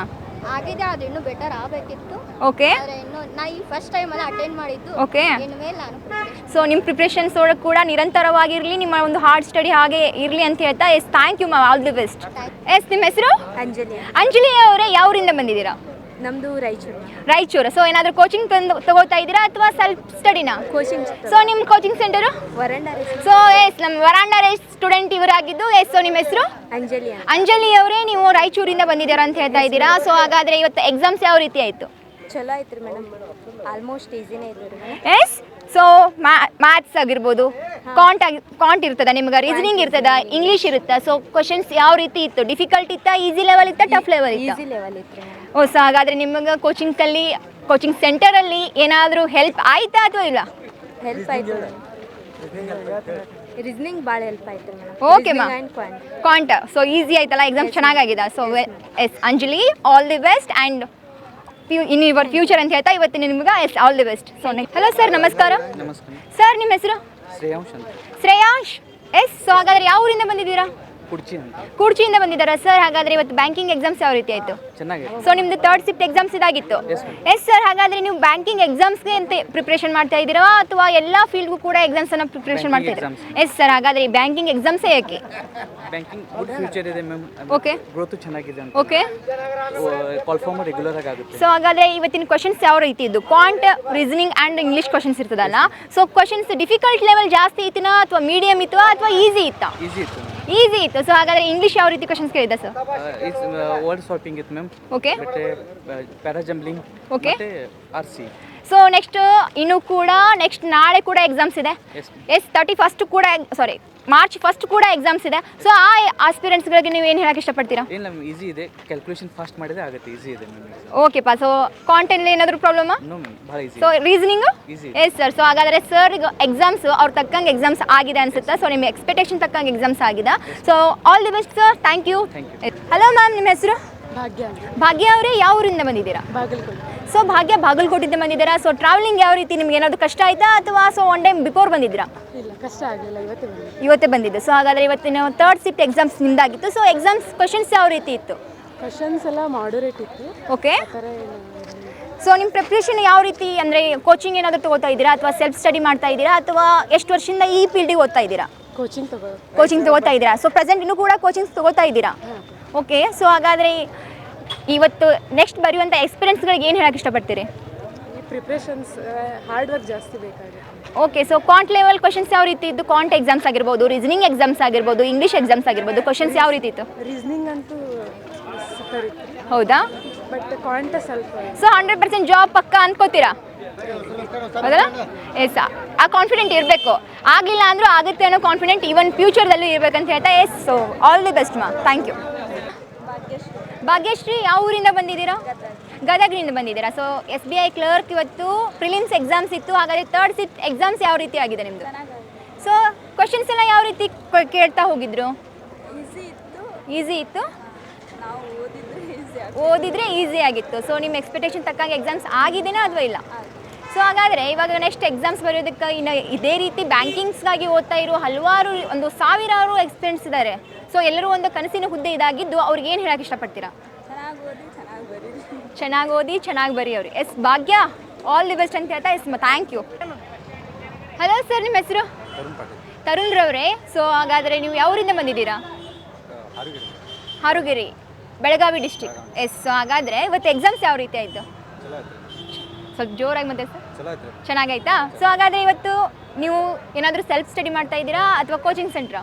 ಆಗಿದೆ, ಅದು ಇನ್ನೂ ಬೆಟರ್ ಆಗಬೇಕಿತ್ತು. ಓಕೆ. ಆದರೆ ಇನ್ನೂ ನಾ ಈ ಫಸ್ಟ್ ಟೈಮಲ್ಲಿ ಅಟೆಂಡ್ ಮಾಡಿದ್ದು. ಓಕೆ. ಇನ್ನು ಮೇಲೆ ನಾನು ಪ್ರಿಪ್ರೇಷನ್ ಸೊ ನಿಮ್ಮ ಪ್ರಿಪ್ರೇಷನ್ಸ್ ಒಳಗೆ ಕೂಡ ನಿರಂತರವಾಗಿರಲಿ, ನಿಮ್ಮ ಒಂದು ಹಾರ್ಡ್ ಸ್ಟಡಿ ಹಾಗೆ ಇರಲಿ ಅಂತ ಹೇಳ್ತಾ yes thank you ma'am, all the best. Yes ನಿಮ್ಮ ಹೆಸರು? ಅಂಜಲಿ ಅವರೇ, ಯಾವೂರಿಂದ ಬಂದಿದ್ದೀರಾ? ನಮ್ಮದು ರಾಯಚೂರು. ಸೊ ಏನಾದರೂ ಕೋಚಿಂಗ್ ತಗೋತಾ ಇದ್ದೀರಾ ಅಥವಾ ಸೆಲ್ಫ್ ಸ್ಟಡಿನಾ? ಕೋಚಿಂಗ್. ಸೊ ನಿಮ್ಮ ಕೋಚಿಂಗ್ ಸೆಂಟರು? ಸೊ ಎಸ್ ನಮ್ಮ ವರಾಂಡ ರೇಸ್ ಸ್ಟೂಡೆಂಟ್ ಇವರಾಗಿದ್ದು. ಎಸ್ ಸೊ ನಿಮ್ಮ ಹೆಸರು? ಅಂಜಲಿ ಅವರೇ, ನೀವು ರಾಯಚೂರಿಂದ ಬಂದಿದ್ದೀರಾ ಅಂತ ಹೇಳ್ತಾ ಇದ್ದೀರಾ. ಸೊ ಹಾಗಾದರೆ ಇವತ್ತು ಎಕ್ಸಾಮ್ಸ್ ಯಾವ ರೀತಿ ಆಯಿತು? ಚಲೋ ಐತ್ರಿ ಮೇಡಮ್, ಆಲ್ಮೋಸ್ಟ್ ಈಸಿನೇ ಇದೆ ರೀ. ಎಸ್ ಸೊ ಮ್ಯಾಥ್ಸ್ ಆಗಿರ್ಬೋದು, ಕಾಂಟ್ ಇರ್ತದ ನಿಮ್ಗೆ, ರೀಸನಿಂಗ್ ಇರ್ತದ, ಇಂಗ್ಲೀಷ್ ಇರುತ್ತೆ. ಸೊ ಕ್ವಶನ್ಸ್ ಯಾವ ರೀತಿ ಇತ್ತು? ಡಿಫಿಕಲ್ಟ್ ಇತ್ತಾ, ಈಸಿ ಲೆವೆಲ್ ಇತ್ತಾ, ಟಫ್ ಲೆವೆಲ್ ಇತ್ತಾ? ಈಸಿ ಲೆವೆಲ್ ಇತ್ತು. ಓ ಸೊ ಹಾಗಾದರೆ ನಿಮಗೆ ಕೋಚಿಂಗ್ ಸೆಂಟರಲ್ಲಿ ಏನಾದರೂ ಹೆಲ್ಪ್ ಆಯ್ತಾ ಅಥವಾ ಇಲ್ಲ? ಹೆಲ್ಪ್ ಆಯ್ತು ರೀಸನಿಂಗ್ ಭಾಳ ಹೆಲ್ಪ್ ಆಯ್ತು madam. Okay ma'am, can't so easy ಆಯ್ತಲ್ಲ, ಎಕ್ಸಾಮ್ ಚೆನ್ನಾಗಾಗಿದೆ. So yes Anjali, all the best and in your future ಅಂತ ಹೇಳ್ತಾ ಇವತ್ತು ನಿಮ್ಗೆ yes all the best. So hello sir, ನಮಸ್ಕಾರ. ಸರ್ ನಿಮ್ಮ ಹೆಸರು? ಶ್ರೇಯಾಂಶ್. ಎಸ್ ಸೊ ಹಾಗಾದರೆ ಯಾವ ಊರಿಂದ ಬಂದಿದ್ದೀರಾ? ಕುಡ್ಚಿಯಿಂದ ಬಂದಿದ್ದಾರಾ ಸರ್? ಹಾಗಾದರೆ ಇವತ್ತು ಬ್ಯಾಂಕಿಂಗ್ ಎಕ್ಸಾಮ್ಸ್ ಯಾವ ರೀತಿ ಆಯಿತು? ಸೊ ನಿಮ್ಮದು ಥರ್ಡ್ ಶಿಫ್ಟ್ ಎಕ್ಸಾಮ್ಸ್ ಇದಾಗಿತ್ತು. ಎಸ್ ಸರ್, ಹಾಗಾದರೆ ನೀವು ಬ್ಯಾಂಕಿಂಗ್ ಎಕ್ಸಾಮ್ಸ್ಗೆ ಅಂತ ಪ್ರಿಪ್ರೇಷನ್ ಮಾಡ್ತಾ ಇದ್ದೀರಾ ಅಥವಾ ಎಲ್ಲ ಫೀಲ್ಡ್ಗೂ ಕೂಡ ಎಕ್ಸಾಮ್ಸನ್ನು ಪ್ರಿಪ್ರೇಷನ್ ಮಾಡ್ತಾ ಇದ್ದೀರಾ? ಎಸ್ ಸರ್, ಹಾಗಾದರೆ ಈ ಬ್ಯಾಂಕಿಂಗ್ ಎಕ್ಸಾಮ್ಸೇ ಯಾಕೆ? ಬ್ಯಾಂಕಿಂಗ್ ಗುಡ್ ಫ್ಯೂಚರ್ ಇದೆ ಮ್ಯಾಮ್. ಓಕೆ, ಗ್ರೋತ್ ಚೆನ್ನಾಗಿದೆ ಅಂತ. ಓಕೆ, ಕಾಲ್ ಫಾರ್ಮ್ ರೆಗ್ಯುಲರ್ ಆಗಿ ಆಗುತ್ತೆ. ಸೊ ಹಾಗಾದರೆ ಇವತ್ತಿನ ಕ್ವಶನ್ಸ್ ಯಾವ ರೀತಿ ಇದ್ದು? Can't, reasoning and English questions ಇರ್ತದಲ್ಲ. ಸೊ ಕ್ವಶನ್ಸ್ ಡಿಫಿಕಲ್ಟ್ ಲೆವೆಲ್ ಜಾಸ್ತಿ ಇತ್ತನಾ ಅಥವಾ ಮೀಡಿಯಮ್ ಇತ್ತು ಅಥವಾ ಈಸಿ ಇತ್ತಾ? ಈಸಿ ಇತ್ತು. ಈಸಿ ಇತ್ತು. ಸೊ ಹಾಗಾದರೆ ಇಂಗ್ಲೀಷ್ ಯಾವ ರೀತಿ ಕ್ವಶನ್ಸ್ ಕೇಳಿದೆ ಸರ್? ವರ್ಡ್ ಸ್ವಾಪಿಂಗ್ ಇತ್ತು ಮ್ಯಾಮ್. ಓಕೆ, ಮತ್ತೆ ಪ್ಯಾರಾಜಂಬ್ಲಿಂಗ್, ಓಕೆ, ಮತ್ತೆ RC. ಸೊ ನೆಕ್ಸ್ಟ್ ಇನ್ನೂ ಕೂಡ ನಾಳೆ ಕೂಡ ಎಕ್ಸಾಮ್ಸ್ ಇದೆ. ಎಸ್ 31 ಕೂಡ ಮಾರ್ಚ್ 1 ಕೂಡ ಎಕ್ಸಾಮ್ಸ್ ಇದೆ. ಸೊ ಆ ಆಸ್ಪಿರೆಂಟ್ಸ್ಗಳಿಗೆ ನೀವು ಏನು ಹೇಳಕ್ಕೆ ಇಷ್ಟಪಡ್ತೀರಾ? ಏನು ಮ್ಯಾಮ್, ಈಸಿ ಇದೆ, ಕ್ಯಾಲ್ಕುಲೇಷನ್ ಫಾಸ್ಟ್ ಮಾಡಿದ್ರೆ ಆಗುತ್ತೆ, ಈಸಿ ಇದೆ ಮ್ಯಾಮ್. ಓಕೆ ಪಾ. ಸೊ ಕಾಂಟೆಂಟ್ ಏನಾದರೂ ಪ್ರಾಬ್ಲಮಾ? ನೋ ಮ್ಯಾಮ್, ಭಾಳ easy. So reasoning? Easy. Yes sir. So ಹಾಗಾದರೆ ಸರ್ ಎಕ್ಸಾಮ್ಸ್ ಅವ್ರ ತಕ್ಕಂಗೆ ಎಕ್ಸಾಮ್ಸ್ ಆಗಿದೆ ಅನ್ಸುತ್ತೆ. ಸೊ ನಿಮ್ಮ ಎಕ್ಸ್ಪೆಕ್ಟೇಷನ್ ತಕ್ಕಂಗೆ ಎಕ್ಸಾಮ್ಸ್ ಆಗಿದೆ. So all the best sir, thank you. Hello ma'am, ನಿಮ್ಮ ಹೆಸರು? ಭಾಗ್ಯ ಅವರೇ, ಯಾವ ಊರಿಂದ ಬಂದಿದ್ದೀರಾ? ಸೊ ಭಾಗ್ಯ ಬಾಗಲಕೋಟೆಯಿಂದ ಬಂದಿದ್ದೀರಾ. ಸೊ ಟ್ರಾವೆಲಿಂಗ್ ಯಾವ ರೀತಿ? ನಿಮ್ಗೆ ಏನಾದರೂ ಕಷ್ಟ ಆಯಿತಾ ಅಥವಾ ಸೊ ಒನ್ ಟೈಮ್ ಬಿಫೋರ್ ಬಂದಿದ್ದೀರಾ? ಇಲ್ಲ, ಕಷ್ಟ ಆಗಲಿಲ್ಲ, ಇವತ್ತೇ ಬಂದಿದ್ದು. ಸೊ ಹಾಗಾದರೆ ಇವತ್ತಿನ ಥರ್ಡ್ ಶಿಫ್ಟ್ ಎಕ್ಸಾಮ್ಸ್ ನಿಮ್ದಾಗಿತ್ತು. ಸೊ ಎಕ್ಸಾಮ್ಸ್ ಕ್ವಶನ್ಸ್ ಯಾವ ರೀತಿ ಇತ್ತು? ಕ್ವಶನ್ಸ್ ಎಲ್ಲ ಮಾಡರೇಟ್ ಇತ್ತು. ಓಕೆ, ಸೊ ನಿಮ್ಮ ಪ್ರಿಪ್ರೇಷನ್ ಯಾವ ರೀತಿ? ಅಂದರೆ ಕೋಚಿಂಗ್ ಏನಾದರೂ ತಗೋತಾ ಇದ್ದೀರಾ ಅಥವಾ ಸೆಲ್ಫ್ ಸ್ಟಡಿ ಮಾಡ್ತಾ ಇದ್ದೀರಾ ಅಥವಾ ಎಷ್ಟು ವರ್ಷದಿಂದ ಈ ಫೀಲ್ಡಿಗೆ ಓದ್ತಾ ಇದ್ದೀರಾ? ಕೋಚಿಂಗ್ ತಗೋತಾ ಇದ್ದೀರಾ. ಸೊ ಪ್ರೆಸೆಂಟ್ ಇನ್ನೂ ಕೂಡ ಕೋಚಿಂಗ್ಸ್ ತಗೋತಾ ಇದ್ದೀರಾ? ಓಕೆ. ಸೊ ಹಾಗಾದರೆ ಇವತ್ತು ನೆಕ್ಸ್ಟ್ ಬರೆಯುವಂಥ ಎಕ್ಸ್ಪೀರಿಯನ್ಸ್ಗಳಿಗೆ ಏನು ಹೇಳಕ್ಕೆ ಇಷ್ಟಪಡ್ತೀರಿ? ಪ್ರಿಪ್ರೇಷನ್ಸ್ ಹಾರ್ಡ್ ವರ್ಕ್ ಜಾಸ್ತಿ ಬೇಕಾಗುತ್ತೆ. Okay. So can't level questions ಯಾವ ರೀತಿ ಇದ್ದು? ಕಾಂಟ್ ಎಕ್ಸಾಮ್ಸ್ ಆಗಿರ್ಬೋದು, ರೀಸನಿಂಗ್ ಎಕ್ಸಾಮ್ಸ್ ಆಗಿರ್ಬೋದು, ಇಂಗ್ಲೀಷ್ ಎಕ್ಸಾಮ್ಸ್ ಆಗಿರ್ಬೋದು, ಕ್ವಶನ್ಸ್ ಯಾವ ರೀತಿ ಇತ್ತು? ರೀಸನಿಂಗ್ ಅಂತೂ ಸೂಪರ್ ಇತ್ತು. ಹೌದಾ? ಬಟ್ ಕಾಂಟ ಸ್ವಲ್ಪ. ಸೊ 100% ಜಾಬ್ ಪಕ್ಕ ಅನ್ಕೋತೀರಾ? ಹೌದಲ್ಲ? ಎಸ್, ಆ ಕಾನ್ಫಿಡೆಂಟ್ ಇರಬೇಕು. ಆಗಲಿಲ್ಲ ಅಂದರೂ ಆಗುತ್ತೆ ಅನ್ನೋ ಕಾನ್ಫಿಡೆಂಟ್ ಈವನ್ ಫ್ಯೂಚರ್ದಲ್ಲೂ ಇರಬೇಕಂತ ಹೇಳ್ತಾ yes. So all the best ಮಾ, ಥ್ಯಾಂಕ್ ಯು. ಭಾಗ್ಯಶ್ರೀ, ಯಾವ ಊರಿಂದ ಬಂದಿದ್ದೀರಾ? ಗದಗದಿಂದ ಬಂದಿದ್ದೀರಾ. ಸೊ SBI ಕ್ಲರ್ಕ್ ಇವತ್ತು ಪ್ರಿಲಿಮ್ಸ್ ಎಕ್ಸಾಮ್ಸ್ ಇತ್ತು. ಹಾಗಾದರೆ ಥರ್ಡ್ ಶಿಫ್ಟ್ ಎಕ್ಸಾಮ್ಸ್ ಯಾವ ರೀತಿ ಆಗಿದೆ ನಿಮ್ಮದು? ಸೊ ಕ್ವಶನ್ಸ್ ಎಲ್ಲ ಯಾವ ರೀತಿ ಕೇಳ್ತಾ ಹೋಗಿದ್ರು? ಈಸಿ ಇತ್ತು. ಓದಿದ್ರೆ ಈಸಿ ಆಗಿತ್ತು. ಸೊ ನಿಮ್ಮ ಎಕ್ಸ್ಪೆಕ್ಟೇಷನ್ ತಕ್ಕಂಗೆ ಎಕ್ಸಾಮ್ಸ್ ಆಗಿದೆಯಾ ಅಥವಾ ಇಲ್ಲ? ಸೊ ಹಾಗಾದರೆ ಇವಾಗ ನೆಕ್ಸ್ಟ್ ಎಕ್ಸಾಮ್ಸ್ ಬರೆಯೋದಕ್ಕೆ ಇನ್ನು ಇದೇ ರೀತಿ ಬ್ಯಾಂಕಿಂಗ್ಸ್ಗಾಗಿ ಓದ್ತಾ ಇರೋ ಹಲವಾರು ಸಾವಿರಾರು ಎಕ್ಸ್ಪೀರಿಯನ್ಸ್ ಇದ್ದಾರೆ. ಸೊ ಎಲ್ಲರೂ ಒಂದು ಕನಸಿನ ಹುದ್ದೆ ಇದಾಗಿದ್ದು ಅವ್ರಿಗೆ ಏನು ಹೇಳಕ್ಕೆ ಇಷ್ಟಪಡ್ತೀರಾ? ಚೆನ್ನಾಗಿ ಓದಿ ಚೆನ್ನಾಗಿ ಬರೀ ಅವ್ರಿಗೆ. S Bhagya, all the best ಅಂತ ಹೇಳ್ತಾ yes thank you. Hello sir, ನಿಮ್ಮ ಹೆಸರು? ತರುಣ್ ರವರೇ. ಸೊ ಹಾಗಾದರೆ ನೀವು ಯಾವೂರಿಂದ ಬಂದಿದ್ದೀರಾ? Harugeri, Belagavi district. Yes. So ಹಾಗಾದರೆ ಇವತ್ತು ಎಕ್ಸಾಮ್ಸ್ ಯಾವ ರೀತಿ ಆಯಿತು? ಸ್ವಲ್ಪ ಜೋರಾಗಿ ಮತ್ತೆ ಸರ್. ಚೆನ್ನಾಗಾಯ್ತಾ? ಸೊ ಹಾಗಾದರೆ ಇವತ್ತು ನೀವು ಏನಾದರೂ ಸೆಲ್ಫ್ ಸ್ಟಡಿ ಮಾಡ್ತಾ ಇದ್ದೀರಾ ಅಥವಾ ಕೋಚಿಂಗ್ ಸೆಂಟ್ರಾ?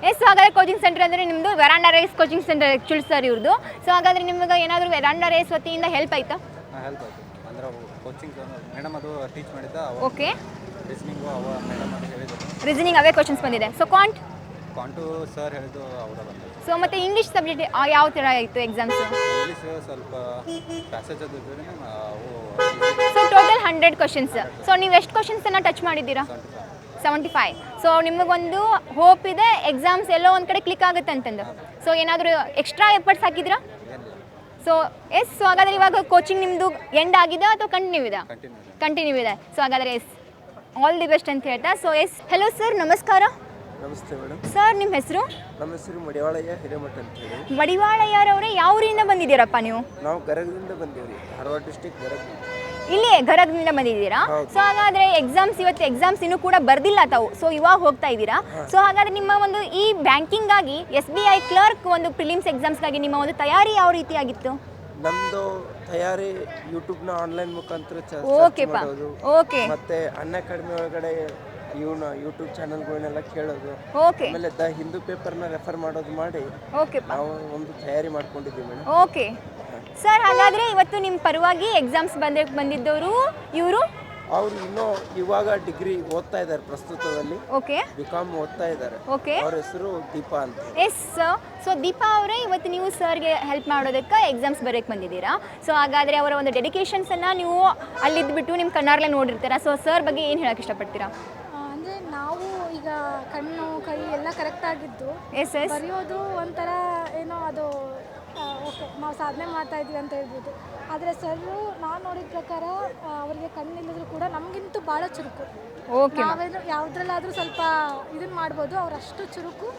ಎಸ್. ಸೊ ಹಾಗಾದರೆ ಕೋಚಿಂಗ್ ಸೆಂಟರ್ ಅಂದರೆ ನಿಮ್ಮದು Veranda Race coaching centre actually sir ಇವ್ರದ್ದು. ಸೊ ಹಾಗಾದರೆ ನಿಮಗೆ ಏನಾದರೂ ವೆರಾಂಡ ರೇಸ್ ವತಿಯಿಂದ ಹೆಲ್ಪ್ ಆಯಿತಾ? ಹೆಲ್ಪ್ ಆಯಿತು. ಅಂದರೆ ಕೋಚಿಂಗ್ ಮೇಡಮ್ ಅದು ಟೀಚ್ ಮಾಡಿದ್ದ. ಓಕೆ. ರೀಸನಿಂಗು ಅವ ಮೇಡಮ್ ಅದು ಹೇಳಿದ್ರು. ರೀಸನಿಂಗ್ ಅವೇ ಕ್ವಶನ್ಸ್ ಬಂದಿದೆ. ಸೊ ಕಾಂಟು ಸರ್ ಹೇಳಿದ್ದು ಅವರ ಬಂದು. ಸೊ ಮತ್ತು ಇಂಗ್ಲೀಷ್ ಸಬ್ಜೆಕ್ಟ್ ಯಾವ ಥರ ಆಯಿತು ಎಕ್ಸಾಮ್ಸು? ಇಂಗ್ಲೀಷ್ ಸ್ವಲ್ಪ ಪ್ಯಾಸೇಜ್ ಅದು ಇದ್ದರೆ ಅವು. So total 100 questions. ಸೊ ನೀವು ಎಷ್ಟು ಕ್ವಶನ್ಸನ್ನು ಟಚ್ ಮಾಡಿದ್ದೀರಾ? 75. ಸೊ ನಿಮಗೊಂದು ಹೋಪ್ ಇದೆ ಎಕ್ಸಾಮ್ಸ್ ಎಲ್ಲೋ ಒಂದು ಕಡೆ ಕ್ಲಿಕ್ ಆಗುತ್ತೆ ಅಂತಂದು. ಸೊ ಏನಾದರೂ ಎಕ್ಸ್ಟ್ರಾ ಎಫರ್ಟ್ಸ್ ಹಾಕಿದ್ರಾ? So yes. ಸೊ ಹಾಗಾದರೆ ಇವಾಗ ಕೋಚಿಂಗ್ ನಿಮ್ಮದು ಎಂಡ್ ಆಗಿದೆ ಅಥವಾ ಕಂಟಿನ್ಯೂ ಇದೆ? ಕಂಟಿನ್ಯೂ ಇದೆ. ಸೊ ಹಾಗಾದರೆ ಎಸ್, ಆಲ್ ದಿ ಬೆಸ್ಟ್ ಅಂತ ಹೇಳ್ತಾ. So S. ಹಲೋ ಸರ್, ನಮಸ್ಕಾರ. ನಮಸ್ತೆ ಮೇಡಮ್. ಸರ್ ನಿಮ್ಮ ಹೆಸರು? ನಮ್ಮ ಹೆಸರು ಮಡಿವಾಳಯ್ಯ ಹಿರೇಮಠ ಅಂತ ಹೇಳಿ. ಮಡಿವಾಳಯ್ಯರವರೇ, ಯಾವ ಊರಿಂದ ಬಂದಿದ್ದೀರಪ್ಪ ನೀವು? ನಾವು ಗರಗದಿಂದ ಬಂದೀವಿ ರೀ, ಧಾರವಾಡ ಡಿಸ್ಟಿಕ್ ಗರಗ. ಇಲ್ಲಿ ಗದಗದಿಂದ ಬಂದಿದ್ದೀರಾ? ಸೊ ಹಾಗಾದ್ರೆ ಇವತ್ತು ಎಕ್ಸಾಮ್ಸ್ ಇನ್ನೂ ಕೂಡ ಬರ್ದಿಲ್ಲ ತಾವು, ಸೊ ಇವಾಗ ಹೋಗ್ತಾ ಇದ್ದೀರಾ. ಸೊ ಹಾಗಾದ್ರೆ ನಿಮ್ಮ ಒಂದು ಈ ಬ್ಯಾಂಕಿಂಗ್ ಆಗಿ SBI ಕ್ಲರ್ಕ್ ಒಂದು ಪ್ರಿಲಿಮ್ಸ್ ಎಕ್ಸಾಮ್ಸ್ಗಾಗಿ ನಿಮ್ಮ ಒಂದು ತಯಾರಿ ಯಾವ ರೀತಿ ಆಗಿತ್ತು? ನಮ್ದು ತಯಾರಿ ಯೂಟ್ಯೂಬ್ನ ಆನ್ಲೈನ್ ಮುಖಾಂತರ ಓಕೆಪಾ, ಓಕೆ. ಮತ್ತೆ ಅನ್ಅಕಾಡೆಮಿ ಒಳಗಡೆ ಇವನ ಯೂಟ್ಯೂಬ್ ಚಾನಲ್ಗಳನ್ನೆಲ್ಲ ಕೇಳೋದು, ಓಕೆ. ಆಮೇಲೆ ದ ಹಿಂದೂ ಪೇಪರ್ನ ರೆಫರ್ ಮಾಡೋದು ಮಾಡಿ ಓಕೆಪಾ, ನಾವು ಒಂದು ತಯಾರಿ ಮಾಡ್ಕೊಂಡಿದ್ದೀವಿ ಮೇಡಮ್. Okay sir. ಹಾಗಾದ್ರೆ ಇವತ್ತು ನಿಮ್ಮ ಪರವಾಗಿ ಎಕ್ಸಾಮ್ಸ್ ಬಂದಿದ್ದವರು ಇವರು ಅವ್ರು ಇನ್ನೂ ಇವಾಗ ಡಿಗ್ರಿ ಓದ್ತಾ ಇದ್ದಾರೆ ಪ್ರಸ್ತುತದಲ್ಲಿ. ಓಕೆ. BCom ಓದ್ತಾ ಇದ್ದಾರೆ. ಓಕೆ. ಅವ್ರ ಹೆಸರು ದೀಪಾ ಅಂತ. Yes sir. ಸೊ ದೀಪಾ ಅವರೇ, ಇವತ್ತು ನೀವು ಸರ್ಗೆ ಹೆಲ್ಪ್ ಮಾಡೋದಕ್ಕೆ ಎಕ್ಸಾಮ್ಸ್ ಬರೋಕ್ಕೆ ಬಂದಿದ್ದೀರಾ. ಸೊ ಹಾಗಾದರೆ ಅವರ ಒಂದು ಡೆಡಿಕೇಶನ್ಸನ್ನು ನೀವು ಅಲ್ಲಿದ್ದುಬಿಟ್ಟು ನಿಮ್ಮ ಕಣ್ಣಾರ್ಲೆ ನೋಡಿರ್ತೀರಾ. ಸೊ ಸರ್ ಬಗ್ಗೆ ಏನು ಹೇಳಕ್ಕೆ ಇಷ್ಟಪಡ್ತೀರಾ? ಅಂದರೆ ನಾವು ಈಗ ಕಣ್ಣು ಕೈ ಎಲ್ಲ ಕರೆಕ್ಟಾಗಿದ್ದು ಎಸ್ ಎಸ್ ಬರೆಯೋದು ಒಂಥರ ಏನೋ ಅದು ಓಕೆ ನಾವು ಸಾಧನೆ ಮಾಡ್ತಾಯಿದ್ವಿ ಅಂತ ಹೇಳ್ಬೋದು. ಆದರೆ ಸರು ನಾನು ನೋಡಿದ ಪ್ರಕಾರ ಅವರಿಗೆ ಕಣ್ಣಿಲ್ಲದ್ರೂ ಕೂಡ ನಮಗಿಂತೂ ಭಾಳ ಚುರುಕು. ಓಕೆ. ನಾವೇನು ಯಾವುದ್ರಲ್ಲಾದರೂ ಸ್ವಲ್ಪ ಇದನ್ನು ಮಾಡ್ಬೋದು, ಅವ್ರು ಅಷ್ಟು ಚುರುಕು.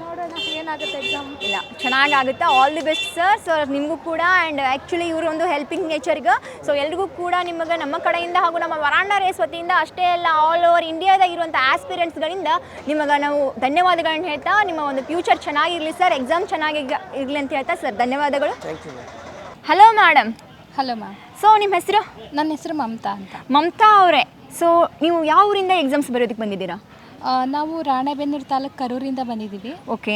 ನೋಡೋಣ ಏನಾಗುತ್ತೆ ಎಕ್ಸಾಮ್. ಇಲ್ಲ, ಚೆನ್ನಾಗಾಗುತ್ತೆ. All the best sir. So ನಿಮಗೂ ಕೂಡ ಆ್ಯಂಡ್ ಆ್ಯಕ್ಚುಲಿ ಇವರು ಒಂದು ಹೆಲ್ಪಿಂಗ್ ನೇಚರ್ಗೆ. ಸೊ ಎಲ್ರಿಗೂ ಕೂಡ ನಿಮಗೆ ನಮ್ಮ ಕಡೆಯಿಂದ ಹಾಗೂ ನಮ್ಮ ವರಾಂಡ ರೇಸ್ ವತಿಯಿಂದ ಅಷ್ಟೇ ಅಲ್ಲ, ಆಲ್ ಓವರ್ ಇಂಡಿಯಾದಾಗ ಇರುವಂಥ ಆಸ್ಪಿರೆಂಟ್ಸ್ಗಳಿಂದ ನಿಮಗೆ ನಾವು ಧನ್ಯವಾದಗಳನ್ನ ಹೇಳ್ತಾ, ನಿಮ್ಮ ಒಂದು ಫ್ಯೂಚರ್ ಚೆನ್ನಾಗಿರಲಿ ಸರ್, ಎಕ್ಸಾಮ್ ಚೆನ್ನಾಗಿ ಇರಲಿ ಅಂತ ಹೇಳ್ತಾ ಸರ್ ಧನ್ಯವಾದಗಳು. Thank you ma'am. Hello madam. Hello ma'am. So ನಿಮ್ಮ ಹೆಸರು? ನನ್ನ ಹೆಸರು ಮಮತಾ ಅಂತ. ಮಮತಾ ಅವರೇ, ಸೊ ನೀವು ಯಾವ ಊರಿಂದ ಎಕ್ಸಾಮ್ಸ್ ಬರೋದಕ್ಕೆ ಬಂದಿದ್ದೀರಾ? ನಾವು ರಾಣೆಬೆನ್ನೂರು ತಾಲೂಕು ಕರೂರಿಂದ ಬಂದಿದ್ದೀವಿ. ಓಕೆ.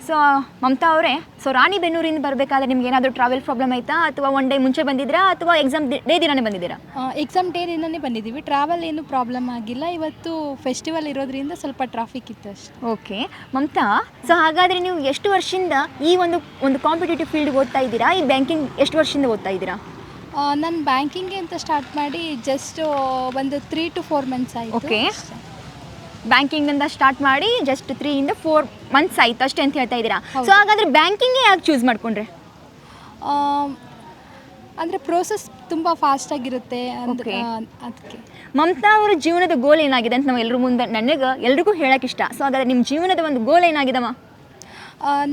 ಸೊ ಮಮತಾ ಅವರೇ, ಸೊ ರಾಣಿಬೆನ್ನೂರಿಂದ ಬರಬೇಕಾದ್ರೆ ನಿಮ್ಗೆ ಏನಾದರೂ ಟ್ರಾವೆಲ್ ಪ್ರಾಬ್ಲಮ್ ಆಯಿತಾ, ಅಥವಾ ಒನ್ ಡೇ ಮುಂಚೆ ಬಂದಿದ್ದೀರಾ, ಅಥವಾ ಎಕ್ಸಾಮ್ ಡೇ ದಿನಾನೇ ಬಂದಿದ್ದೀರಾ? ಎಕ್ಸಾಮ್ ಡೇ ದಿನನೇ ಬಂದಿದ್ದೀವಿ. ಟ್ರಾವೆಲ್ ಏನು ಪ್ರಾಬ್ಲಮ್ ಆಗಿಲ್ಲ. ಇವತ್ತು ಫೆಸ್ಟಿವಲ್ ಇರೋದ್ರಿಂದ ಸ್ವಲ್ಪ ಟ್ರಾಫಿಕ್ ಇತ್ತು ಅಷ್ಟೇ. ಓಕೆ ಮಮತಾ, ಸೊ ಹಾಗಾದರೆ ನೀವು ಎಷ್ಟು ವರ್ಷದಿಂದ ಈ ಒಂದು ಕಾಂಪಿಟೇಟಿವ್ ಫೀಲ್ಡ್ಗೆ ಓದ್ತಾ ಇದ್ದೀರಾ? ಈ ಬ್ಯಾಂಕಿಂಗ್ ಎಷ್ಟು ವರ್ಷದಿಂದ ಓದ್ತಾ ಇದ್ದೀರಾ? ನಾನು ಬ್ಯಾಂಕಿಂಗ್ಗೆ ಅಂತ ಸ್ಟಾರ್ಟ್ ಮಾಡಿ ಜಸ್ಟ್ ಒಂದು 3 to 4 months ಆಯಿತು. ಓಕೆ. ಬ್ಯಾಂಕಿಂಗಿಂದ ಸ್ಟಾರ್ಟ್ ಮಾಡಿ ಜಸ್ಟ್ 3 to 4 months ಆಯ್ತು ಅಷ್ಟೇ ಅಂತ ಹೇಳ್ತಾ ಇದ್ದೀರಾ. ಸೊ ಹಾಗಾದರೆ ಬ್ಯಾಂಕಿಂಗೇ ಯಾಕೆ ಚೂಸ್ ಮಾಡಿಕೊಂಡ್ರೆ? ಅಂದರೆ ಪ್ರೋಸೆಸ್ ತುಂಬ ಫಾಸ್ಟಾಗಿರುತ್ತೆ ಓಕೆ. ಅದಕ್ಕೆ. ಮಮತಾ ಅವರ ಜೀವನದ ಗೋಲ್ ಏನಾಗಿದೆ ಅಂತ ನಾವು ಎಲ್ಲರೂ ಮುಂದೆ ಎಲ್ರಿಗೂ ಹೇಳೋಕ್ಕೆ ಇಷ್ಟ. ಸೊ ಹಾಗಾದರೆ ನಿಮ್ಮ ಜೀವನದ ಒಂದು ಗೋಲ್ ಏನಾಗಿದಮ್ಮ?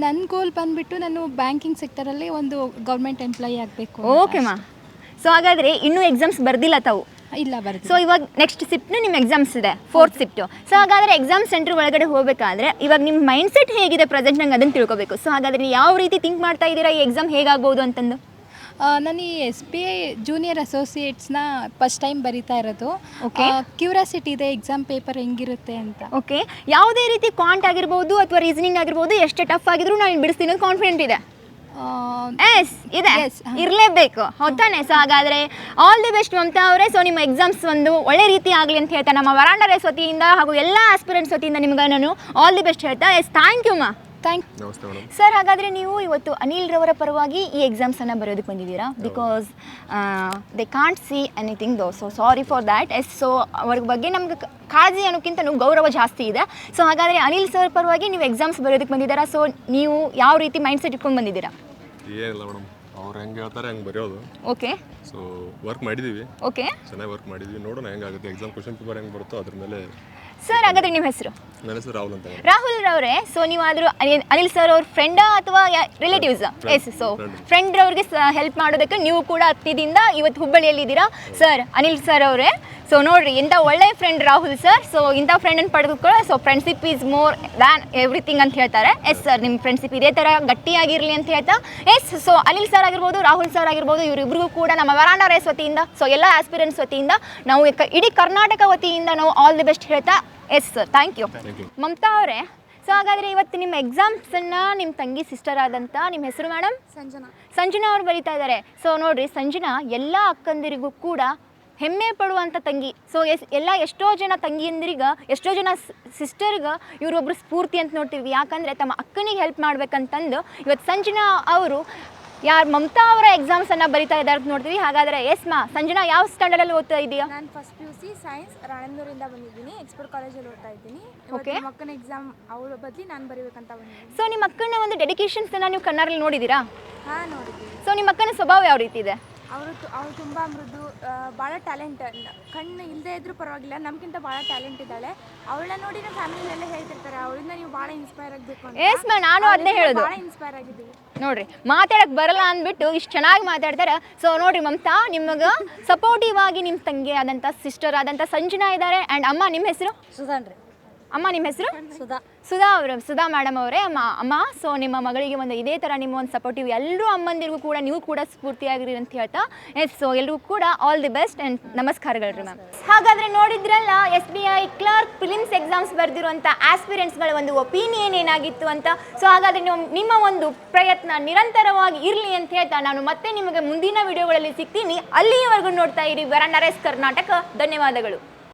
ನನ್ನ ಗೋಲ್ ಬಂದುಬಿಟ್ಟು ನಾನು ಬ್ಯಾಂಕಿಂಗ್ ಸೆಕ್ಟರಲ್ಲಿ ಒಂದು ಗೌರ್ಮೆಂಟ್ ಎಂಪ್ಲಾಯಿ ಆಗಬೇಕು. ಓಕೆ ಮಾ. ಸೊ ಹಾಗಾದರೆ ಇನ್ನೂ ಎಕ್ಸಾಮ್ಸ್ ಬರ್ದಿಲ್ಲ ತಾವು? ಇಲ್ಲ ಬರ್ದು. ಸೊ ಇವಾಗ ನೆಕ್ಸ್ಟ್ ಶಿಫ್ಟ್ನು ನಿಮ್ಮ ಎಕ್ಸಾಮ್ಸ್ ಇದೆ, 4th ಶಿಫ್ಟು. ಸೊ ಹಾಗಾದರೆ ಎಕ್ಸಾಮ್ ಸೆಂಟ್ರ್ ಒಳಗಡೆ ಹೋಗಬೇಕಾದ್ರೆ ಇವಾಗ ನಿಮ್ಮ ಮೈಂಡ್ಸೆಟ್ ಹೇಗಿದೆ ಪ್ರೆಸೆಂಟ್, ನಂಗೆ ಅದನ್ನು ತಿಳ್ಕೊಬೇಕು. ಸೊ ಹಾಗಾದರೆ ನೀವು ಯಾವ ರೀತಿ ಥಿಂಕ್ ಮಾಡ್ತಾ ಇದ್ದೀರಾ ಈ ಎಕ್ಸಾಮ್ ಹೇಗಾಗ್ಬೋದು ಅಂತಂದು? ನಾನು ಈ SBI ಜೂನಿಯರ್ ಅಸೋಸಿಯೇಟ್ಸ್ನ ಫಸ್ಟ್ ಟೈಮ್ ಬರಿತಾ ಇರೋದು. ಓಕೆ. ಕ್ಯೂರಿಯಾಸಿಟಿ ಇದೆ ಎಕ್ಸಾಮ್ ಪೇಪರ್ ಹೆಂಗಿರುತ್ತೆ ಅಂತ. ಓಕೆ. ಯಾವುದೇ ರೀತಿ ಕ್ವಾಂಟ್ ಆಗಿರ್ಬೋದು ಅಥವಾ ರೀಸನಿಂಗ್ ಆಗಿರ್ಬೋದು, ಎಷ್ಟೇ ಟಫ್ ಆಗಿದ್ರು ನಾನು ಬಿಡಿಸ್ತೀನಿ ಕಾನ್ಫಿಡೆಂಟ್ ಇದೆ? ಎಸ್ ಇದೆ, ಇರಲೇಬೇಕು, ಹೌದಾನೆ? ಸೊ ಹಾಗಾದರೆ ಆಲ್ ದಿ ಬೆಸ್ಟ್ ಮಮತಾ ಅವರೇ. ಸೊ ನಿಮ್ಮ ಎಕ್ಸಾಮ್ಸ್ ಒಂದು ಒಳ್ಳೆ ರೀತಿ ಆಗಲಿ ಅಂತ ಹೇಳ್ತಾ ನಮ್ಮ ವರಾಂಡ ರೇಸ್ ವತಿಯಿಂದ ಹಾಗೂ ಎಲ್ಲ ಆಸ್ಪಿರೆಂಟ್ಸ್ ವತಿಯಿಂದ ನಿಮ್ಗೆ ನಾನು ಆಲ್ ದಿ ಬೆಸ್ಟ್ ಹೇಳ್ತಾ. ಎಸ್, ಥ್ಯಾಂಕ್ ಯು ಮಾ. ನಮಸ್ತೆ ಮೇಡಮ್. ಸರ್, ಹಾಗಾದರೆ ನೀವು ಇವತ್ತು ಅನಿಲ್ ರವರ ಪರವಾಗಿ ಈ ಎಕ್ಸಾಮ್ಸನ್ನು ಬರೆಯೋದಕ್ಕೆ ಬಂದಿದ್ದೀರಾ? Because they can't see anything though, so sorry for that. Yes, so ಅವ್ರ ಬಗ್ಗೆ ನಮ್ಗೆ ಕಾಳಜಿ ಅನ್ನೋಕ್ಕಿಂತ ಗೌರವ ಜಾಸ್ತಿ ಇದೆ. ಸೊ ಹಾಗಾದರೆ ಅನಿಲ್ ಸರ್ ಪರವಾಗಿ ನೀವು ಎಕ್ಸಾಮ್ಸ್ ಬರೆಯೋದಕ್ಕೆ ಬಂದಿದ್ದೀರಾ. ಸೊ ನೀವು ಯಾವ ರೀತಿ ಮೈಂಡ್ಸೆಟ್ ಇಟ್ಕೊಂಡು ಬಂದಿದ್ದೀರಾ? ಏನಿಲ್ಲ ಮೇಡಮ್, ಅವ್ರು ಹೆಂಗೆ ಹೇಳ್ತಾರೆ ಹಂಗೆ ಬರೆಯೋದು. ಓಕೆ. ಸೊ ವರ್ಕ್ ಮಾಡಿದ್ದೀವಿ. ಓಕೆ. ಚೆನ್ನಾಗಿ ವರ್ಕ್ ಮಾಡಿದ್ವಿ. ನೋಡೋಣ ಹೆಂಗಾಗುತ್ತೆ ಎಕ್ಸಾಮ್ ಕ್ವಶನ್ ಪೇಪರ್ ಹೆಂಗೆ ಬರುತ್ತೋ ಅದ್ರ ಮೇಲೆ. ಸರ್, ಹಾಗಾದರೆ ನಿಮ್ಮ ಹೆಸರು? ನನ್ನ ಹೆಸರು ರಾಹುಲ್ ಅಂತ. ರಾಹುಲ್ ರವರೇ, ಸೊ ನೀವಾದರೂ ಅನಿಲ್ ಸರ್ ಅವ್ರ ಫ್ರೆಂಡಾ ಅಥವಾ ರಿಲೇಟಿವ್ಸ್? ಎಸ್, ಸೊ ಫ್ರೆಂಡ್ ಅವ್ರಿಗೆ ಹೆಲ್ಪ್ ಮಾಡೋದಕ್ಕೆ ನೀವು ಕೂಡ ಹತ್ತಿದಿಂದ ಇವತ್ತು ಹುಬ್ಬಳ್ಳಿಯಲ್ಲಿದ್ದೀರಾ. ಸರ್, ಅನಿಲ್ ಸರ್ ಅವರೇ, ಸೊ ನೋಡಿರಿ ಎಂಥ ಒಳ್ಳೆಯ ಫ್ರೆಂಡ್ ರಾಹುಲ್ ಸರ್. ಸೊ ಇಂಥ ಫ್ರೆಂಡನ್ನು ಪಡೆದುಕೊಳ್ಳೋ, so friendship is more than everything ಅಂತ ಹೇಳ್ತಾರೆ. ಎಸ್ ಸರ್, ನಿಮ್ಮ ಫ್ರೆಂಡ್ಶಿಪ್ ಇದೇ ಥರ ಗಟ್ಟಿಯಾಗಿರಲಿ ಅಂತ ಹೇಳ್ತಾ. ಎಸ್, ಸೊ ಅನಿಲ್ ಸರ್ ಆಗಿರ್ಬೋದು, ರಾಹುಲ್ ಸರ್ ಆಗಿರ್ಬೋದು, ಇವರಿಬ್ಬರಿಗೂ ಕೂಡ ನಮ್ಮ ವರಾಂಡ ರೇಸ್ ವತಿಯಿಂದ, ಸೊ ಎಲ್ಲ ಆಸ್ಪಿರೆಂಟ್ಸ್ ವತಿಯಿಂದ ನಾವು ಇಡೀ ಕರ್ನಾಟಕ ವತಿಯಿಂದ ನಾವು ಆಲ್ ದಿ ಬೆಸ್ಟ್ ಹೇಳ್ತಾ. Yes sir, thank you. Mamata ಅವರೇ, ಸೊ ಹಾಗಾದರೆ ಇವತ್ತು ನಿಮ್ಮ ಎಕ್ಸಾಮ್ಸನ್ನು ನಿಮ್ಮ ತಂಗಿ ಸಿಸ್ಟರ್ ಆದಂಥ ನಿಮ್ಮ ಹೆಸರು ಮೇಡಮ್? ಸಂಜನಾ ಅವ್ರು ಬರೀತಾ ಇದ್ದಾರೆ. ಸೊ ನೋಡಿರಿ, ಸಂಜನಾ ಎಲ್ಲ ಅಕ್ಕಂದಿರಿಗೂ ಕೂಡ ಹೆಮ್ಮೆ ಪಡುವಂಥ ತಂಗಿ. ಸೊ ಎಷ್ಟೋ ಜನ ತಂಗಿಯಂದಿರಿಗೆ, ಎಷ್ಟೋ ಜನ ಸಿಸ್ಟರ್ಗೆ ಇವರೊಬ್ಬರು ಸ್ಫೂರ್ತಿ ಅಂತ ನೋಡ್ತೀವಿ. ಯಾಕಂದರೆ ತಮ್ಮ ಅಕ್ಕನಿಗೆ ಹೆಲ್ಪ್ ಮಾಡ್ಬೇಕಂತಂದು ಇವತ್ತು ಸಂಜನಾ ಅವರು ಮಮತಾ ಅವರ ಎಕ್ಸಾಮ್ಸನ್ನು ಬರಿತಾ ಇದ್ದಾರೆ ಅಂತ ನೋಡ್ತೀವಿ. ಹಾಗಾದರೆ ಎಸ್ ಮಾ, ಸಂಜನಾ ಯಾವ ಸ್ಟ್ಯಾಂಡರ್ಡಲ್ಲಿ ಓದ್ತಾ ಇದೆಯಾ? ನಾನು ಫಸ್ಟ್ PUC ಸೈನ್ಸ್ ರಾಣೆಬೆನ್ನೂರಿಂದ ಬಂದಿದ್ದೀನಿ. ಎಕ್ಸ್ಪೋರ್ಟ್ ಕಾಲೇಜಲ್ಲಿ ಓದ್ತಾ ಇದ್ದೀನಿ. ಓಕೆ. ಮಕ್ಕನ ಎಕ್ಸಾಮ್ ಅವಳ ಬದಲಿ ನಾನು ಬರೀಬೇಕಂತ ಬಂದಿದ್ದೀನಿ. ಸೊ ನಿಮ್ಮ ಅಕ್ಕನ ಒಂದು ಡೆಡಿಕೇಶನ್ಸನ್ನು ನೀವು ಕನ್ನಡಲ್ಲಿ ನೋಡಿದ್ದೀರಾ? ಹಾಂ, ನೋಡಿದ್ದೀನಿ. ಸೊ ನಿಮ್ಮ ಅಕ್ಕನ ಸ್ವಭಾವ ಯಾವ ರೀತಿ ಇದೆ? ಅವಳು ತುಂಬ ಮೃದು, ಭಾಳ ಟ್ಯಾಲೆಂಟ್. ಕಣ್ಣು ಇಲ್ಲದೆ ಇದ್ರೂ ಪರವಾಗಿಲ್ಲ, ನಮಗಿಂತ ಭಾಳ ಟ್ಯಾಲೆಂಟ್ ಇದ್ದಾಳೆ. ಅವಳನ್ನ ನೋಡಿ ನಮ್ಮ ಫ್ಯಾಮಿಲಿಯಲ್ಲೆಲ್ಲ ಹೇಳ್ತಿರ್ತಾರೆ, ಅವಳಿಂದ ನೀವು ಭಾಳ ಇನ್ಸ್ಪೈರ್ ಆಗಬೇಕು ಅಂತ. ಎಸ್ ಮ್ಯಾಮ್, ನಾನು ಅದನ್ನೇ ಹೇಳೋದು. ಭಾಳ ಇನ್ಸ್ಪೈರ್ ಆಗಿದ್ದೀವಿ ನೋಡ್ರಿ, ಮಾತಾಡಕ್ಕೆ ಬರಲ್ಲ ಅಂದ್ಬಿಟ್ಟು ಇಷ್ಟು ಚೆನ್ನಾಗಿ ಮಾತಾಡ್ತಾರೆ. ಸೊ ನೋಡ್ರಿ ಮಮತಾ, ನಿಮಗೆ ಸಪೋರ್ಟಿವ್ ಆಗಿ ನಿಮ್ಮ ತಂಗಿ ಆದಂಥ ಸಿಸ್ಟರ್ ಆದಂಥ ಸಂಜನಾ ಇದ್ದಾರೆ. ಆ್ಯಂಡ್ ಅಮ್ಮ, ನಿಮ್ಮ ಹೆಸರು? ಸುಧಾನ್ ರೀ. ಅಮ್ಮ, ನಿಮ್ಮ ಹೆಸರು? ಸುಧಾ ಮೇಡಮ್ ಅವರೇ. ಅಮ್ಮ, ಸೊ ನಿಮ್ಮ ಮಗಳಿಗೆ ಒಂದು ಇದೇ ಥರ ನಿಮ್ಮ ಒಂದು ಸಪೋರ್ಟಿವ್ ಎಲ್ಲರೂ ಅಮ್ಮಂದಿರಿಗೂ ಕೂಡ ನೀವು ಕೂಡ ಸ್ಫೂರ್ತಿಯಾಗಿರಿ ಅಂತ ಹೇಳ್ತಾ, ಎಸ್, ಸೊ ಎಲ್ರಿಗೂ ಕೂಡ ಆಲ್ ದಿ ಬೆಸ್ಟ್ ಆ್ಯಂಡ್ ನಮಸ್ಕಾರಗಳು ರೀ ಮ್ಯಾಮ್. ಹಾಗಾದರೆ ನೋಡಿದ್ರಲ್ಲ, SBI ಕ್ಲರ್ಕ್ ಪ್ರಿಲಿಮ್ಸ್ ಎಕ್ಸಾಮ್ಸ್ ಬರೆದಿರುವಂಥ ಆಸ್ಪಿರೆಂಟ್ಸ್ಗಳ ಒಂದು ಒಪಿನಿಯನ್ ಏನಾಗಿತ್ತು ಅಂತ. ಸೊ ಹಾಗಾದರೆ ನಿಮ್ಮ ಒಂದು ಪ್ರಯತ್ನ ನಿರಂತರವಾಗಿ ಇರಲಿ ಅಂತ ಹೇಳ್ತಾ ನಾನು ಮತ್ತೆ ನಿಮಗೆ ಮುಂದಿನ ವಿಡಿಯೋಗಳಲ್ಲಿ ಸಿಗ್ತೀನಿ. ಅಲ್ಲಿಯವರೆಗೂ ನೋಡ್ತಾ ಇರಿ ವರನರೇಸ್ ಕರ್ನಾಟಕ. ಧನ್ಯವಾದಗಳು.